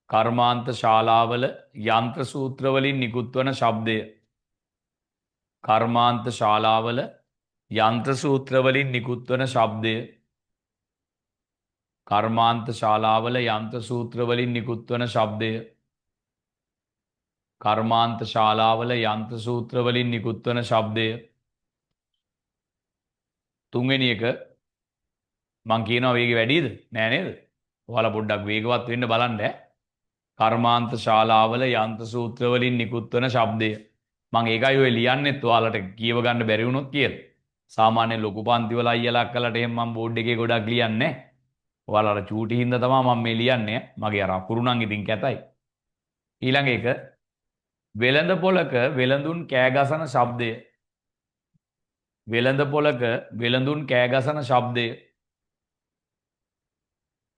කර්මාන්ත ශාලාවල යන්ත්‍ර සූත්‍ර වලින් නිකුත් වන ශබ්දය. කර්මාන්ත ශාලාවල යන්ත්‍ර සූත්‍ර වලින් නිකුත් වන ශබ්දය. කර්මාන්ත ශාලාවල යන්ත්‍ර සූත්‍ර වලින් නිකුත් වන ශබ්දය. කර්මාන්ත ශාලාවල යන්ත්‍ර සූත්‍ර වලින් නිකුත් වන ශබ්දය. තුන්වෙනි එක මං කියනවා වේගය වැඩිද? නෑ නේද? ඔයාලා පොඩ්ඩක් වේගවත් වෙන්න බලන්න ඈ. කර්මාන්ත ශාලාවල යන්ත්‍ර සූත්‍ර වලින් නිකුත් වන ශබ්දය. මං ඒකයි ඔය ලියන්නෙත් ඔයාලට කියව ගන්න බැරි වුණොත් කියලා. සාමාන්‍යයෙන් ලොකු පන්ති වල අයියලා අක්කලාට එහෙම මං බෝඩ් එකේ ගොඩක් ලියන්නේ නෑ. ඔයාලා චූටි හින්දා තමයි මම මේ ලියන්නේ. මගේ අර අකුරු නම් ඉතින් කැතයි. ඊළඟ එක වෙළඳ පොලක වෙළඳුන් කෑ ගසන ශබ්දය. වෙළඳ පොලක වෙළඳුන් කෑ ගසන ශබ්දය.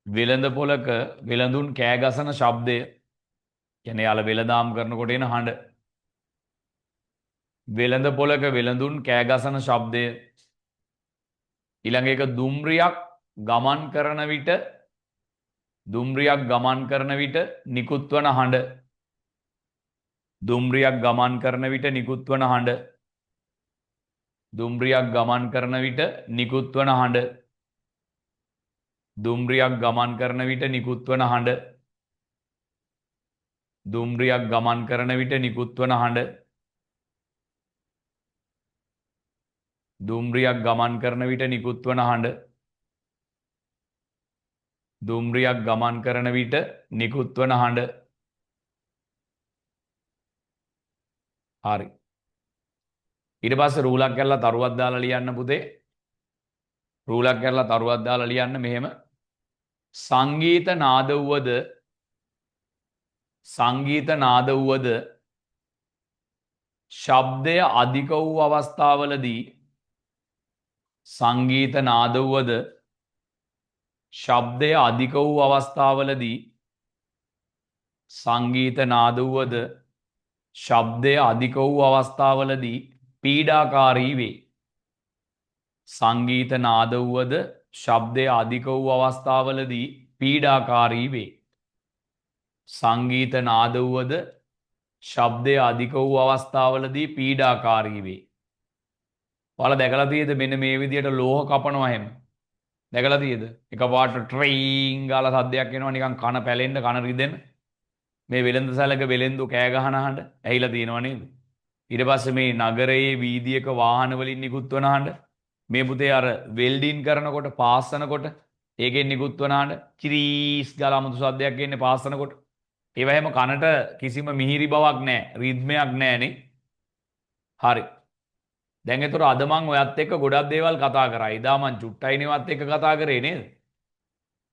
වෙළඳ පොලක වෙළඳුන් කෑ ගසන ශබ්දය. කියන්නේ යාළ වෙළඳාම් කරනකොට එන හඬ. වෙළඳ පොලක වෙළඳුන් කෑ ගසන ශබ්දය. ඊළඟ එක දුම්රියක් ගමන් කරන විට නිකුත් වන හඬ. දුම්රියක් ගමන් කරන විට නිකුත් වන හඬ. දුම්රියක් ගමන් කරන විට නිකුත් වන හඬ. දුම්රියක් ගමන් කරන විට නිකුත් වන හඬ. දුම්රියක් ගමන් කරන විට නිකුත් වන හඬ. දුම්රියක් ගමන් කරන විට නිකුත් වන හඬ. දුම්රියක් ගමන් කරන විට නිකුත් වන හඬ. හරි. ඊට පස්සේ රූලක් කරලා තරුවක් දාලා ලියන්න පුතේ. රූලක් කරලා තරුවක් දාලා ලියන්න මෙහෙම. සංගීත නාද වුවද ශබ්දය අධික වූ අවස්ථාවලදී සංගීත නාද වුවද ශබ්දය අධික වූ අවස්ථාවලදී සංගීත නාද වුවද ශබ්දය අධික වූ අවස්ථාවලදී පීඩාකාරී වේ. සංගීත නාද වුවද ශබ්දය අධික වූ අවස්ථාවලදී පීඩාකාරී වේ. සංගීත නාද වුවද ශබ්දය අධික වූ අවස්ථාවලදී පීඩාකාරී වේ. ඔයාලා දැකලා තියෙද මෙන්න මේ විදියට ලෝහ කපනවා එහෙම? දැකලා තියෙද? එකපාරට ට්‍රයින් ගාලා සද්දයක් එනවා නිකන් කන පැලෙන්න කන රිදෙන්න. මේ වෙළඳ සැලක වෙළෙන්දු කෑ ගහන හඬ ඇහිලා තියෙනව නේද? ඊට පස්සේ මේ නගරයේ වීදියක වාහන වලින් නිකුත් වන හඬ මේ පුතේ අර වෙල්ඩින් කරනකොට පාස්සනකොට ඒකෙන් නිකුත් වන හඬ කිරීස් ගාලා අමුතු සද්දයක් එන්නේ පාස්සනකොට. ඒව හැම කනට කිසිම මිහිරි බවක් නැහැ, රිද්මයක් නැහැ නේ. හරි. දැන් ඒතර අද මං ඔයත් එක්ක ගොඩක් දේවල් කතා කරා. එදා මං චුට්ටයිනේවත් එක්ක කතා කරේ නේද?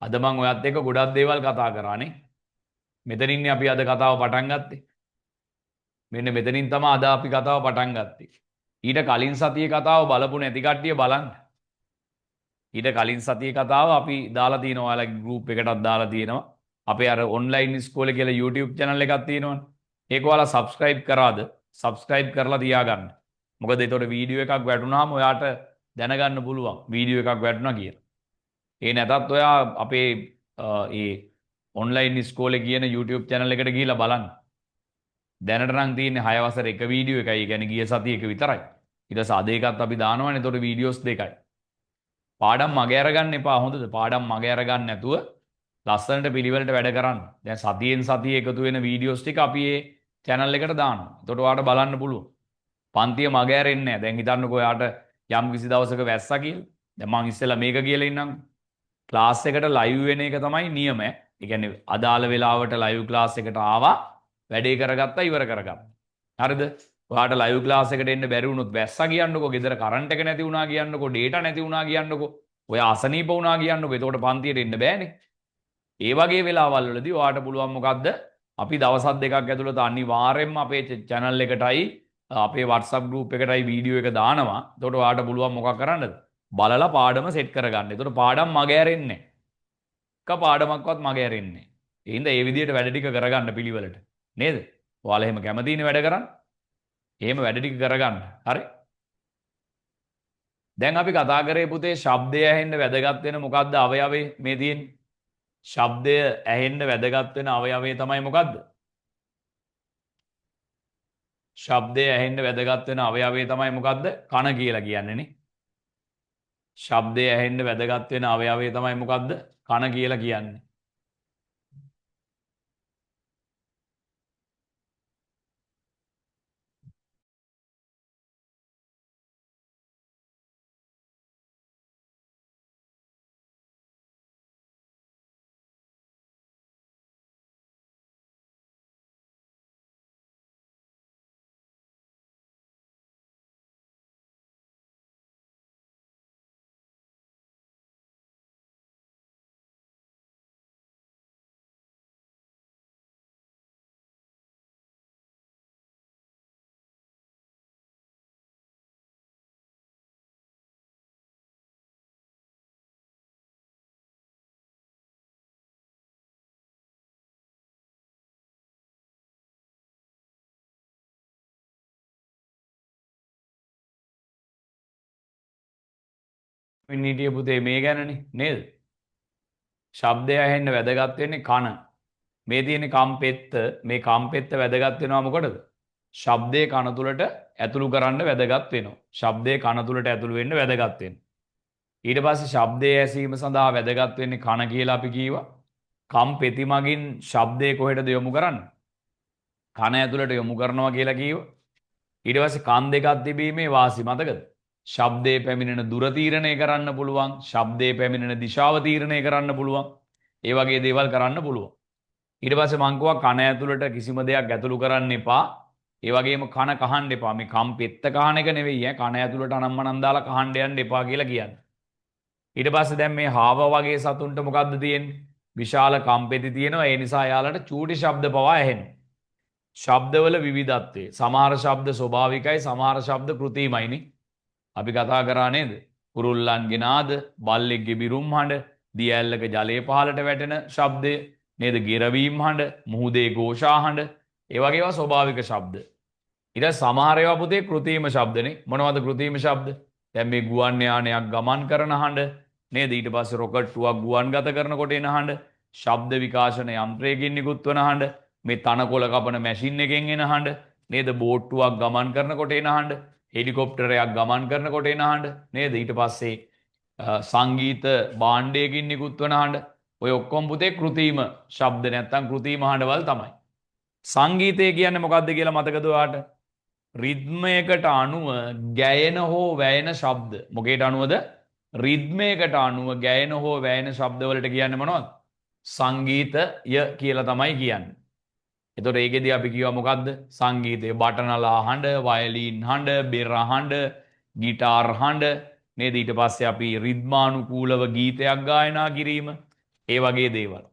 අද මං ඔයත් එක්ක ගොඩක් දේවල් කතා කරානේ. මෙතනින්නේ අපි අද කතාව පටන් ගත්තේ. මෙන්න මෙතනින් තමයි අද අපි කතාව පටන් ගත්තේ. ඊට කලින් සතියේ කතාව බලපු නැති කට්ටිය බලන්න. ඊට කලින් සතියේ කතාව අපි දාලා තියෙනවා. ඔයාලගේ ගෲප් එකටත් දාලා තියෙනවා. අපේ අර ඔන්ලයින් ඉස්කෝලේ කියලා YouTube channel එකක් තියෙනවනේ. ඒක ඔයාලා subscribe කරාද? subscribe කරලා තියාගන්න. මොකද ඒතකොට වීඩියෝ එකක් වැටුනහම ඔයාට දැනගන්න පුළුවන් වීඩියෝ එකක් වැටුණා කියලා. ඒ නැතත් ඔයා අපේ ඒ ඔන්ලයින් ඉස්කෝලේ කියන YouTube channel එකට ගිහිල්ලා බලන්න. දැනට නම් තියෙන්නේ 6 වසර එක වීඩියෝ එකයි. ඒ කියන්නේ ගිය සතියේක විතරයි. ඊට පස්සේ අද එකත් අපි දානවනේ. ඒතකොට වීඩියෝස් දෙකයි. පාඩම් මගේ අරගන්න එපා හොඳද? පාඩම් මගේ අරගන්න නැතුව ලස්සනට පිළිවෙලට වැඩ කරන්න. දැන් සතියෙන් සතිය එකතු වෙන වීඩියෝස් ටික අපි මේ channel එකට දානවා. එතකොට ඔයාලට බලන්න පුළුවන්. පන්තිය මගේ ඇරෙන්නේ නැහැ. දැන් හිතන්නකෝ ඔයාට යම් කිසි දවසක වැස්සා කියලා. දැන් මං ඉස්සෙල්ලා මේක කියලා ඉන්නම්. ක්ලාස් එකට ලයිව් වෙන එක තමයි නියමය. ඒ කියන්නේ අදාළ වෙලාවට ලයිව් ක්ලාස් එකට ආවා, වැඩේ කරගත්තා, ඉවර කරගත්තා. හරිද? ඔයාට ලයිව් ක්ලාස් එකට එන්න බැරි වුණොත් වැස්සා කියන්නකෝ, ගෙදර කරන්ට් එක නැති වුණා කියන්නකෝ, ඩේටා නැති වුණා කියන්නකෝ, ඔය අසනීප වුණා කියන්නකෝ. එතකොට පන්තියට එන්න බෑනේ. ඒ වගේ වෙලාවල් වලදී ඔයාට පුළුවන් මොකද්ද? අපි දවස් දෙකක් ඇතුළත අනිවාර්යයෙන්ම අපේ channel එකටයි අපේ WhatsApp group එකටයි වීඩියෝ එක දානවා. එතකොට ඔයාට පුළුවන් මොකක් කරන්නද? බලලා පාඩම සෙට් කරගන්න. එතකොට පාඩම් මගේ ඇරෙන්නේ නැහැ. එක පාඩමක්වත් මගේ ඇරෙන්නේ නැහැ. ඒ හින්දා මේ විදිහට වැඩ ටික කරගන්න පිළිවෙලට. නේද? ඔයාලා එහෙම කැමතිනේ වැඩ කරන්න. එහෙම වැඩ ටික කරගන්න. හරි? දැන් අපි කතා කරේ පුතේ ශබ්දය ඇහෙන්න වැදගත් වෙන මොකද්ද අවයවේ මේ තියෙන්නේ? ශබ්දය ඇහෙන්න වැදගත් වෙන අවයවය තමයි මොකද්ද? ශබ්දය ඇහෙන්න වැදගත් වෙන අවයවය තමයි මොකද්ද? කන කියලා කියන්නේ නේ. ශබ්දය ඇහෙන්න වැදගත් වෙන අවයවය තමයි මොකද්ද? කන කියලා කියන්නේ. හිටිය පුතේ මේ ගැනනේ නේද? ශබ්දය ඇහෙන්න වැදගත් වෙන්නේ කන. මේ තියෙන කම්පෙත්ත මේ කම්පෙත්ත වැදගත් වෙනවා මොකටද? ශබ්දේ කන තුලට ඇතුළු කරන්න වැදගත් වෙනවා. ශබ්දේ කන තුලට ඇතුළු වෙන්න වැදගත් වෙනවා. ඊට පස්සේ ශබ්දයේ ඇසීම සඳහා වැදගත් වෙන්නේ කන කියලා අපි කීවා. කම්පෙති මගින් ශබ්දේ කොහෙටද යොමු කරන්නේ? කන ඇතුළට යොමු කරනවා කියලා කීවා. ඊට පස්සේ කන් දෙකක් තිබීමේ වාසි මතකද? ශබ්දේ පැමිණෙන දුර තීරණය කරන්න පුළුවන්, ශබ්දේ පැමිණෙන දිශාව තීරණය කරන්න පුළුවන්. ඒ වගේ දේවල් කරන්න පුළුවන්. ඊට පස්සේ මං කිව්වා කන ඇතුළට කිසිම දෙයක් ඇතුළු කරන්න එපා. ඒ වගේම කන කහන්න එපා. මේ කම් පෙත්ත කහන එක නෙවෙයි ඈ. කන ඇතුළට අනම්මනම් දාලා කහන්න යන්න එපා කියලා කියන්නේ. ඊට පස්සේ දැන් මේ හාව වගේ සතුන්ට මොකද්ද තියෙන්නේ? විශාල කම්පෙති තියෙනවා. ඒ නිසා යාලට චූටි ශබ්ද පවා ඇහෙනවා. ශබ්දවල විවිධත්වය. සමහර ශබ්ද ස්වභාවිකයි, සමහර ශබ්ද කෘත්‍රිමයිනේ. අපි කතා කරා නේද? කුරුල්ලන්ගේ නාද, බල්ලෙක්ගේ බිරුම් හඬ, දිය ඇල්ලක ජලයේ පහළට වැටෙන ශබ්දය නේද? ගෙරවීම් හඬ, මුහුදේ ഘോഷා හඬ, ඒ වගේ ඒවා ස්වභාවික ශබ්ද. ඊට සමහර ඒවා පුතේ කෘත්‍රිම ශබ්දනේ. මොනවද කෘත්‍රිම ශබ්ද? දැන් මේ ගුවන් යානයක් ගමන් කරන හඬ නේද? ඊට පස්සේ රොකට්ටුවක් ගුවන්ගත කරනකොට එන හඬ, ශබ්ද විකාශන යන්ත්‍රයකින් නිකුත් වන හඬ, මේ තනකොළ කපන මැෂින් එකෙන් එන හඬ නේද? බෝට්ටුවක් ගමන් කරනකොට එන හඬ, හෙලිකොප්ටරයක් ගමන් කරනකොට එන හඬ නේද? ඊට පස්සේ සංගීත භාණ්ඩයකින් නිකුත් වන හඬ. ඔය ඔක්කොම පුතේ කෘත්‍රිම ශබ්ද නැත්තම් කෘත්‍රිම හඬවල් තමයි. සංගීතය කියන්නේ මොකක්ද කියලා මතකද ඔයාට? රිද්මයකට අනුව ගැයෙන හෝ වැයෙන ශබ්ද. මොකේට අනුවද? රිද්මයකට අනුව ගැයෙන හෝ වැයෙන ශබ්දවලට කියන්නේ මොනවද? සංගීතය කියලා තමයි කියන්නේ. එතකොට ඒකෙදී අපි කියවා මොකද්ද? සංගීතයේ බටනලා හඬ, වයලීන් හඬ, බෙර හඬ, গিitar හඬ නේද? ඊට පස්සේ අපි රිද්මානුකූලව ගීතයක් ගායනා කිරීම, ඒ වගේ දේවල්.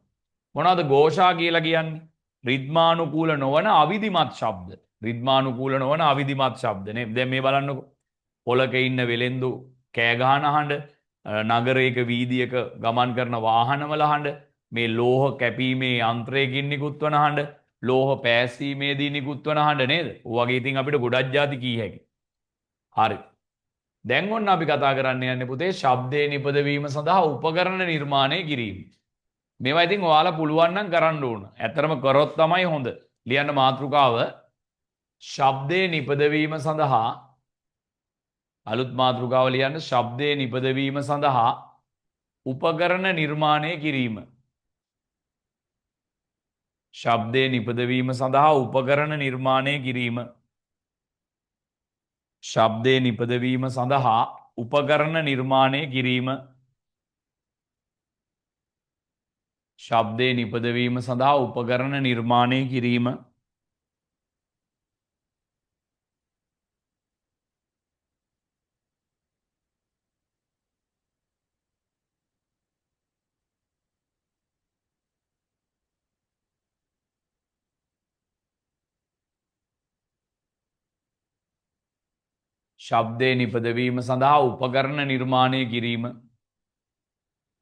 මොනවද ഘോഷා කියලා කියන්නේ? රිද්මානුකූල නොවන අවිධිමත් ශබ්ද. රිද්මානුකූල නොවන අවිධිමත් ශබ්ද නේ. දැන් මේ බලන්නකො. පොලක ඉන්න වෙලෙන්දු කෑ ගහන හඬ, නගරයක වීදියක ගමන් කරන වාහනවල හඬ, මේ ලෝහ කැපීමේ යන්ත්‍රයකින් නිකුත් වන හඬ, ලෝහ පෑසීමේදී නිකුත් වන හඬ නේද? ඔය වගේ ඉතින් අපිට ගොඩක් ಜಾති කී හැකියි. හරි. දැන් ඔන්න අපි කතා කරන්න යන්නේ පුතේ ශබ්දේ නිපදවීම සඳහා උපකරණ නිර්මාණය කිරීම. මේවා ඉතින් ඔයාලා පුළුවන් නම් කරන්න ඕන. ඇත්තරම කරොත් තමයි හොඳ. ලියන්න මාතෘකාව ශබ්දේ නිපදවීම සඳහා අලුත් මාතෘකාව ලියන්න ශබ්දේ නිපදවීම සඳහා උපකරණ නිර්මාණය කිරීම. ශබ්දේ නිපදවීම සඳහා උපකරණ නිර්මාණය කිරීම. ශබ්දේ නිපදවීම සඳහා උපකරණ නිර්මාණය කිරීම. ශබ්දේ නිපදවීම සඳහා උපකරණ නිර්මාණය කිරීම. ශබ්දේ නිපදවීම සඳහා උපකරණ නිර්මාණය කිරීම.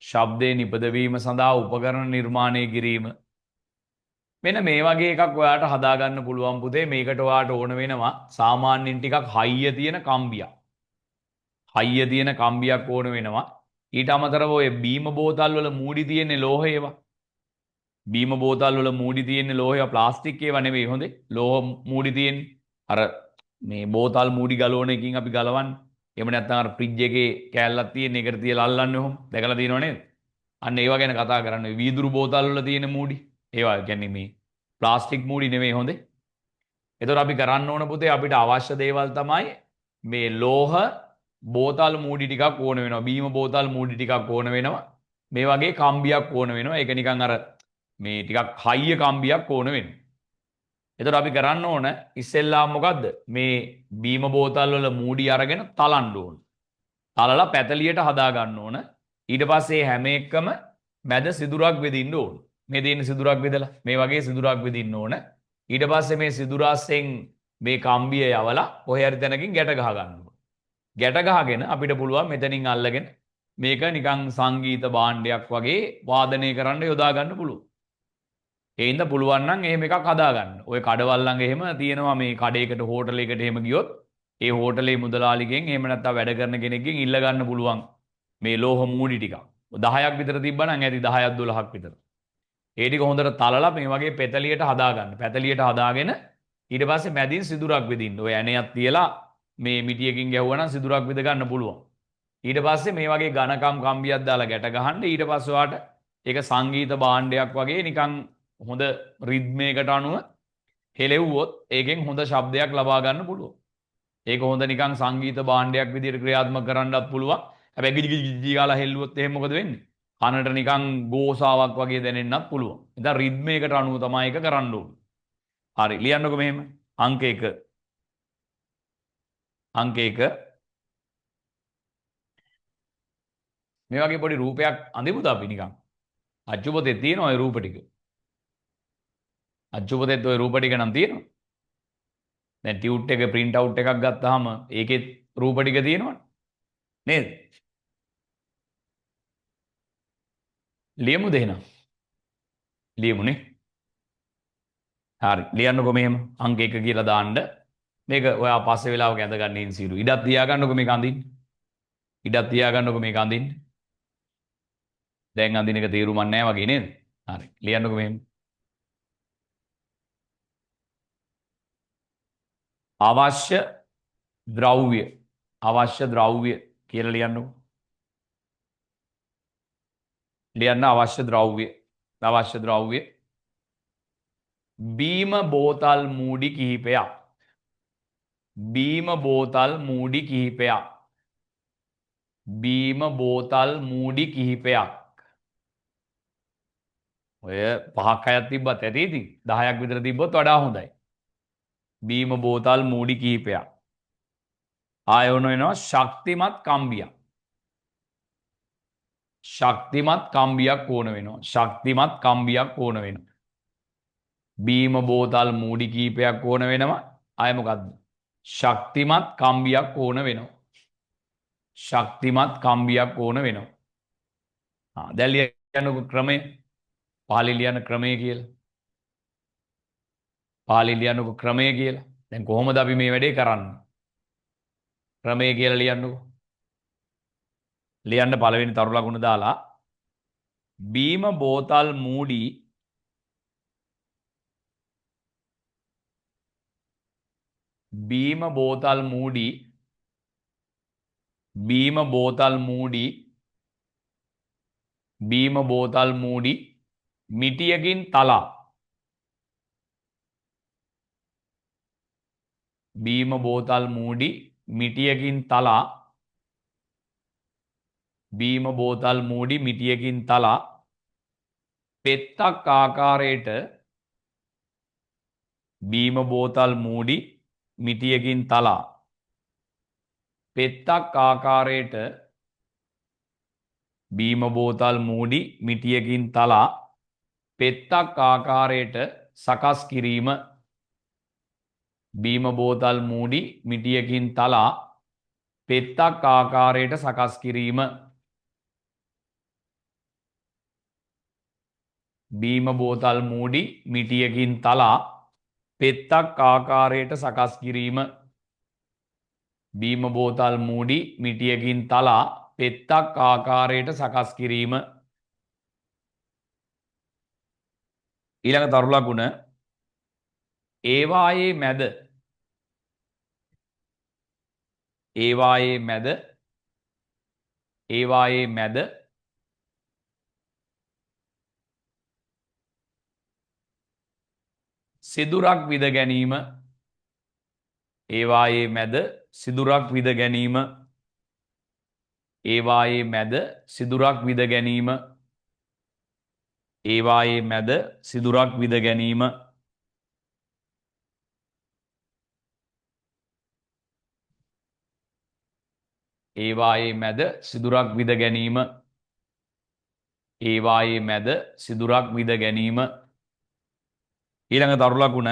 ශබ්දේ නිපදවීම සඳහා උපකරණ නිර්මාණය කිරීම. මෙන්න මේ වගේ එකක් ඔයාට හදාගන්න පුළුවන් පුතේ. මේකට ඔයාට ඕන වෙනවා සාමාන්‍යයෙන් ටිකක් හයිය තියෙන කම්බියක්. හයිය තියෙන කම්බියක් ඕන වෙනවා. ඊට අමතරව ඔය බීම බෝතල් වල මූඩි තියෙන්නේ ලෝහ ඒවා. බීම බෝතල් වල මූඩි තියෙන්නේ ලෝහ ඒවා ප්ලාස්ටික් ඒවා නෙවෙයි හොඳේ. ලෝහ මූඩි තියෙන්නේ. අර මේ බෝතල් මූඩි ගලවන එකකින් අපි ගලවන්නේ. එහෙම නැත්නම් අර ෆ්‍රිජ් එකේ කෑල්ලක් තියෙන එකට තියලා අල්ලන්නේ ඔහොම. දැකලා තියෙනව නේද? අන්න ඒවා ගැන කතා කරන්නේ. වීදුරු බෝතල් වල තියෙන මූඩි. ඒවා කියන්නේ මේ ප්ලාස්ටික් මූඩි නෙවෙයි හොඳේ. එතකොට අපි කරන්න ඕන පුතේ අපිට අවශ්‍ය දේවල් තමයි මේ ලෝහ බෝතල් මූඩි ටිකක් ඕන වෙනවා. බීම බෝතල් මූඩි ටිකක් ඕන වෙනවා. මේ වගේ කම්බියක් ඕන වෙනවා. ඒක නිකන් අර මේ ටිකක් හයිය කම්බියක් ඕන වෙනවා. එතකොට අපි කරන්න ඕන ඉස්සෙල්ලා මොකද්ද? මේ බීම බෝතල් වල මූඩි අරගෙන තලන්න ඕන. තලලා පැතලියට හදා ගන්න ඕන. ඊට පස්සේ හැම එකම මැද සිදුරක් වෙදින්න ඕන. මේ තියෙන සිදුරක් බෙදලා මේ වගේ සිදුරක් බෙදින්න ඕන. ඊට පස්සේ මේ සිදුරාස්සෙන් මේ කම්බිය යවලා කොහේ හරි තැනකින් ගැට ගහ ගන්න ඕන. ගැට ගහගෙන අපිට පුළුවන් මෙතනින් අල්ලගෙන මේක නිකන් සංගීත භාණ්ඩයක් වගේ වාදනය කරන්න යොදා ගන්න පුළුවන්. ඒ හින්දා පුළුවන් නම් එහෙම එකක් හදා ගන්න. ඔය කඩවල් ළඟ එහෙම තියෙනවා මේ කඩේකට හෝටලයකට එහෙම ගියොත් ඒ හෝටලේ මුදලාලිගෙන් එහෙම නැත්නම් වැඩ කරන කෙනෙක්ගෙන් ඉල්ල ගන්න පුළුවන් මේ ලෝහ මූඩි ටික 10ක් විතර තිබ්බනම් ඇති 10ක් 12ක් විතර. ඒ ටික හොඳට තලලා මේ වගේ පෙතලියට හදා ගන්න. පෙතලියට හදාගෙන ඊට පස්සේ මැදින් සිදුරක් විදින්න. ඔය ඇණයක් තියලා මේ මිටියකින් ගැහුවා නම් සිදුරක් විද ගන්න පුළුවන්. ඊට පස්සේ මේ වගේ ඝනකම් කම්බියක් දාලා ගැට ගහන්න. ඊට පස්සේ ඔයාට ඒක සංගීත භාණ්ඩයක් වගේ නිකන් හොඳ රිද්මයකට අනුව හෙලෙව්වොත් ඒකෙන් හොඳ ශබ්දයක් ලබා ගන්න පුළුවන්. ඒක හොඳ නිකන් සංගීත භාණ්ඩයක් විදිහට ක්‍රියාත්මක කරන්නත් පුළුවන්. හැබැයි ගිජි ගිජි ගිජි ගාලා හෙල්ලුවොත් එහෙම මොකද වෙන්නේ? කනට නිකන් ගෝසාවක් වගේ දැනෙන්නත් පුළුවන්. ඉතින් රිද්මයකට අනුව තමයි ඒක කරන්න ඕනේ. හරි ලියන්නකො මෙහෙම. අංක 1. අංක 1 මේ වගේ පොඩි රූපයක් අඳිමුද අපි නිකන්? අච්චු පොතේ තියෙන ওই රූප ටික. අච්චු පොතේත් ওই රූප ටික නම් තියෙනවා. දැන් ටියුට් එක print out එකක් ගත්තාම ඒකෙත් රූප ටික තියෙනවනේ. නේද? ලියමුද එහෙනම්? ලියමුනේ. හරි ලියන්නකො මෙහෙම අංක 1 කියලා දාන්න. මේක ඔයා පස්සේ වෙලාවක ඇඳ ගන්න ඉන්සිරු. ඉඩක් තියාගන්නකො මේක අඳින්න. ඉඩක් තියාගන්නකො මේක අඳින්න. දැන් අඳින එක තීරුමක් නැහැ වගේ නේද? හරි ලියන්නකො මෙහෙම. අවශ්‍ය ද්‍රව්‍ය කියලා ලියන්නකො. ලියන්න අවශ්‍ය ද්‍රව්‍ය බීම බෝතල් මූඩි කිහිපයක්. බීම බෝතල් මූඩි කිහිපයක්. බීම බෝතල් මූඩි කිහිපයක්. ඔය 5ක් 6ක් තිබ්බත් ඇති ඉතින් 10ක් විතර තිබ්බොත් වඩා හොඳයි. බීම බෝතල් මූඩි කිහිපයක්. ආයෝන වෙනවා ශක්තිමත් කම්බියක්. ශක්තිමත් කම්බියක් ඕන වෙනවා. ශක්තිමත් කම්බියක් ඕන වෙනවා. බීම බෝතල් මූඩි කීපයක් ඕන වෙනවා. අය මොකද්ද? ශක්තිමත් කම්බියක් ඕන වෙනවා. ශක්තිමත් කම්බියක් ඕන වෙනවා. දැන් ලියන්නකො ක්‍රමය. පාලි ලියන ක්‍රමය කියලා. පාලි ලියන්නකො ක්‍රමය කියලා. දැන් කොහොමද අපි මේ වැඩේ කරන්නේ? ක්‍රමය කියලා ලියන්නකො. ලියන්න පළවෙනි තරු ලකුණ දාලා බීම බෝතල් මූඩි බීම බෝතල් මූඩි බීම බෝතල් මූඩි බීම බෝතල් මූඩි මිටියකින් තලා බීම බෝතල් මූඩි මිටියකින් තලා බීම බෝතල් මූඩි මිටියකින් තලා පෙත්තක් ආකාරයට බීම බෝතල් මූඩි මිටියකින් තලා පෙත්තක් ආකාරයට බීම බෝතල් මූඩි මිටියකින් තලා පෙත්තක් ආකාරයට සකස් කිරීම බීම බෝතල් මූඩි මිටියකින් තලා පෙත්තක් ආකාරයට සකස් කිරීම බීම බෝතල් මූඩි මිටියකින් තලා පෙත්තක් ආකාරයට සකස් කිරීම බීම බෝතල් මූඩි මිටියකින් තලා පෙත්තක් ආකාරයට සකස් කිරීම ඊළඟ තරු ලකුණ ඒවායේ මැද සිදුරක් විද ගැනීම ඒවායේ මැද සිදුරක් විද ගැනීම ඒවායේ මැද සිදුරක් විද ගැනීම ඒවායේ මැද සිදුරක් විද ගැනීම ඒවායේ මැද සිදුරක් විද ගැනීම ඒවායේ මැද සිදුරක් විද ගැනීම ඊළඟ තරු ලකුණ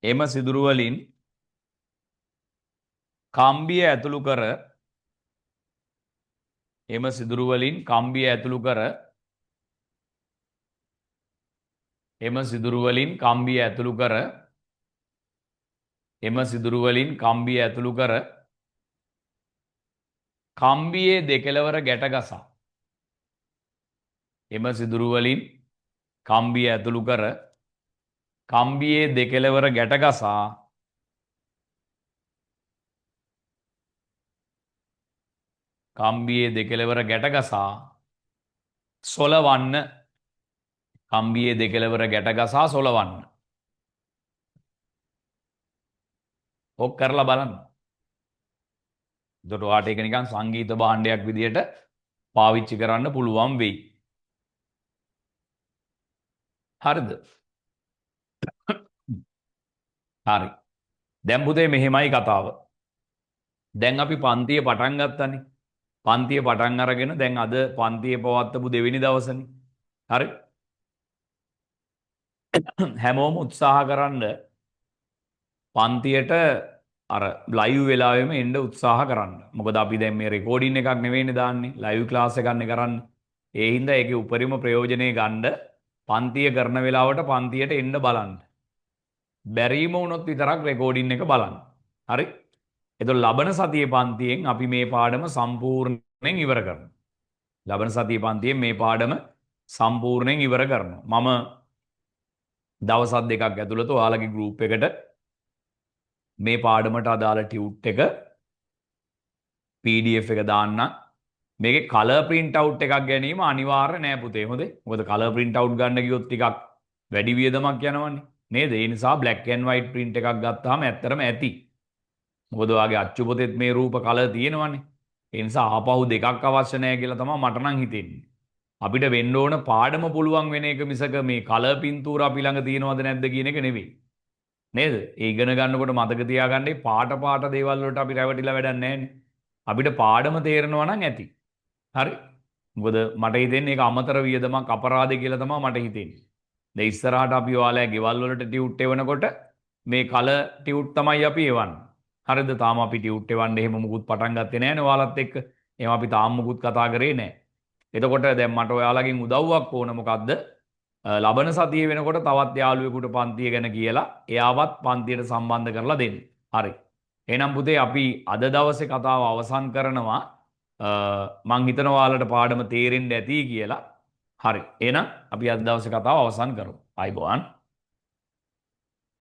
එම සිදුරු වලින් කම්බිය ඇතුළු කර එම සිදුරු වලින් කම්බිය ඇතුළු කර එම සිදුරු වලින් කම්බිය ඇතුළු කර එම සිදුරු වලින් කම්බිය ඇතුළු කර කම්බියේ දෙකලවර ගැට ගසා එම සිදුරු වලින් කම්බිය ඇතුළු කර කම්බියේ දෙකලවර ගැට ගසා කම්බියේ දෙකලවර ගැට ගසා සොලවන්න කම්බියේ දෙකලවර ගැට ගසා සොලවන්න ඕක කරලා බලන්න. එතකොට ඔයාට ඒක නිකන් සංගීත භාණ්ඩයක් විදියට පාවිච්චි කරන්න පුළුවන් වෙයි. හරිද? හරි. දැන් පුතේ මෙහෙමයි කතාව. දැන් අපි පන්තිය පටන් ගත්තනේ. පන්තිය පටන් අරගෙන දැන් අද පන්තිය පවත්වපු දෙවෙනි දවසනේ. හරි? හැමෝම උත්සාහ කරන්න පන්තියට අර ලයිව් වෙලාවෙම එන්න උත්සාහ කරන්න. මොකද අපි දැන් මේ රෙකෝඩින් එකක් නෙවෙයිනේ දාන්නේ. ලයිව් ක්ලාස් එකක් නේ කරන්නේ. ඒ හින්දා ඒකේ උපරිම ප්‍රයෝජනේ ගන්න පන්තිය කරන වෙලාවට පන්තියට එන්න බලන්න. බැරිම වුණොත් විතරක් රෙකෝඩින් එක බලන්න. හරි? එතකොට ලබන සතියේ පන්තියෙන් අපි මේ පාඩම සම්පූර්ණයෙන් ඉවර කරනවා. ලබන සතියේ පන්තියෙන් මේ පාඩම සම්පූර්ණයෙන් ඉවර කරනවා. මම දවස් දෙකක් ඇතුළත ඔයාලගේ ගෲප් එකට මේ පාඩමට අදාළ ටියුට් එක PDF එක දාන්න. මේකේ කලර් print out එකක් ගැනීම අනිවාර්ය නෑ පුතේ. හොඳේ. මොකද කලර් print out ගන්න ගියොත් ටිකක් වැඩි වියදමක් යනවනේ. නේද? ඒ නිසා black and white print එකක් ගත්තාම ඇත්තටම ඇති. මොකද ඔයාගේ අච්චු පොතේත් මේ රූප කලර් තියෙනවනේ. ඒ නිසා ආපහු දෙකක් අවශ්‍ය නැහැ කියලා තමයි මට නම් හිතෙන්නේ. අපිට වෙන්න ඕන පාඩම පුළුවන් වෙන එක මිසක මේ කලර් පින්තූර අපි ළඟ තියෙනවද නැද්ද කියන එක නෙවෙයි. නේද? ඒ ඉගෙන ගන්නකොට මතක තියාගන්න පාට පාට දේවල් වලට අපි රැවටිලා වැඩක් නැහැනේ. අපිට පාඩම තේරෙනවා නම් ඇති. හරි? මොකද මට හිතෙන්නේ ඒක අමතර වියදමක් අපරාධය කියලා තමයි මට හිතෙන්නේ. දැන් ඉස්සරහට අපි ඔයාලා ගෙවල් වලට ටියුට් එවනකොට මේ කලර් ටියුට් තමයි අපි එවන්නේ. හරිද? තාම අපි ටියුට් එවන්න එහෙම මුකුත් පටන් ගත්තේ නැහැනේ ඔයාලත් එක්ක. එහෙම අපි තාම මුකුත් කතා කරේ නැහැ. එතකොට දැන් මට ඔයාලගෙන් උදව්වක් ඕන මොකද්ද? ලබන සතියේ වෙනකොට තවත් යාළුවෙකුට පන්තිය ගැන කියලා එයාවත් පන්තියට සම්බන්ධ කරලා දෙන්න. හරි. එහෙනම් පුතේ අපි අද දවසේ කතාව අවසන් කරනවා. මං හිතනවා ඔයාලට පාඩම තේරෙන්න ඇති කියලා. හරි. එහෙනම් අපි අද දවසේ කතාව අවසන් කරමු. ආයිබෝවන්.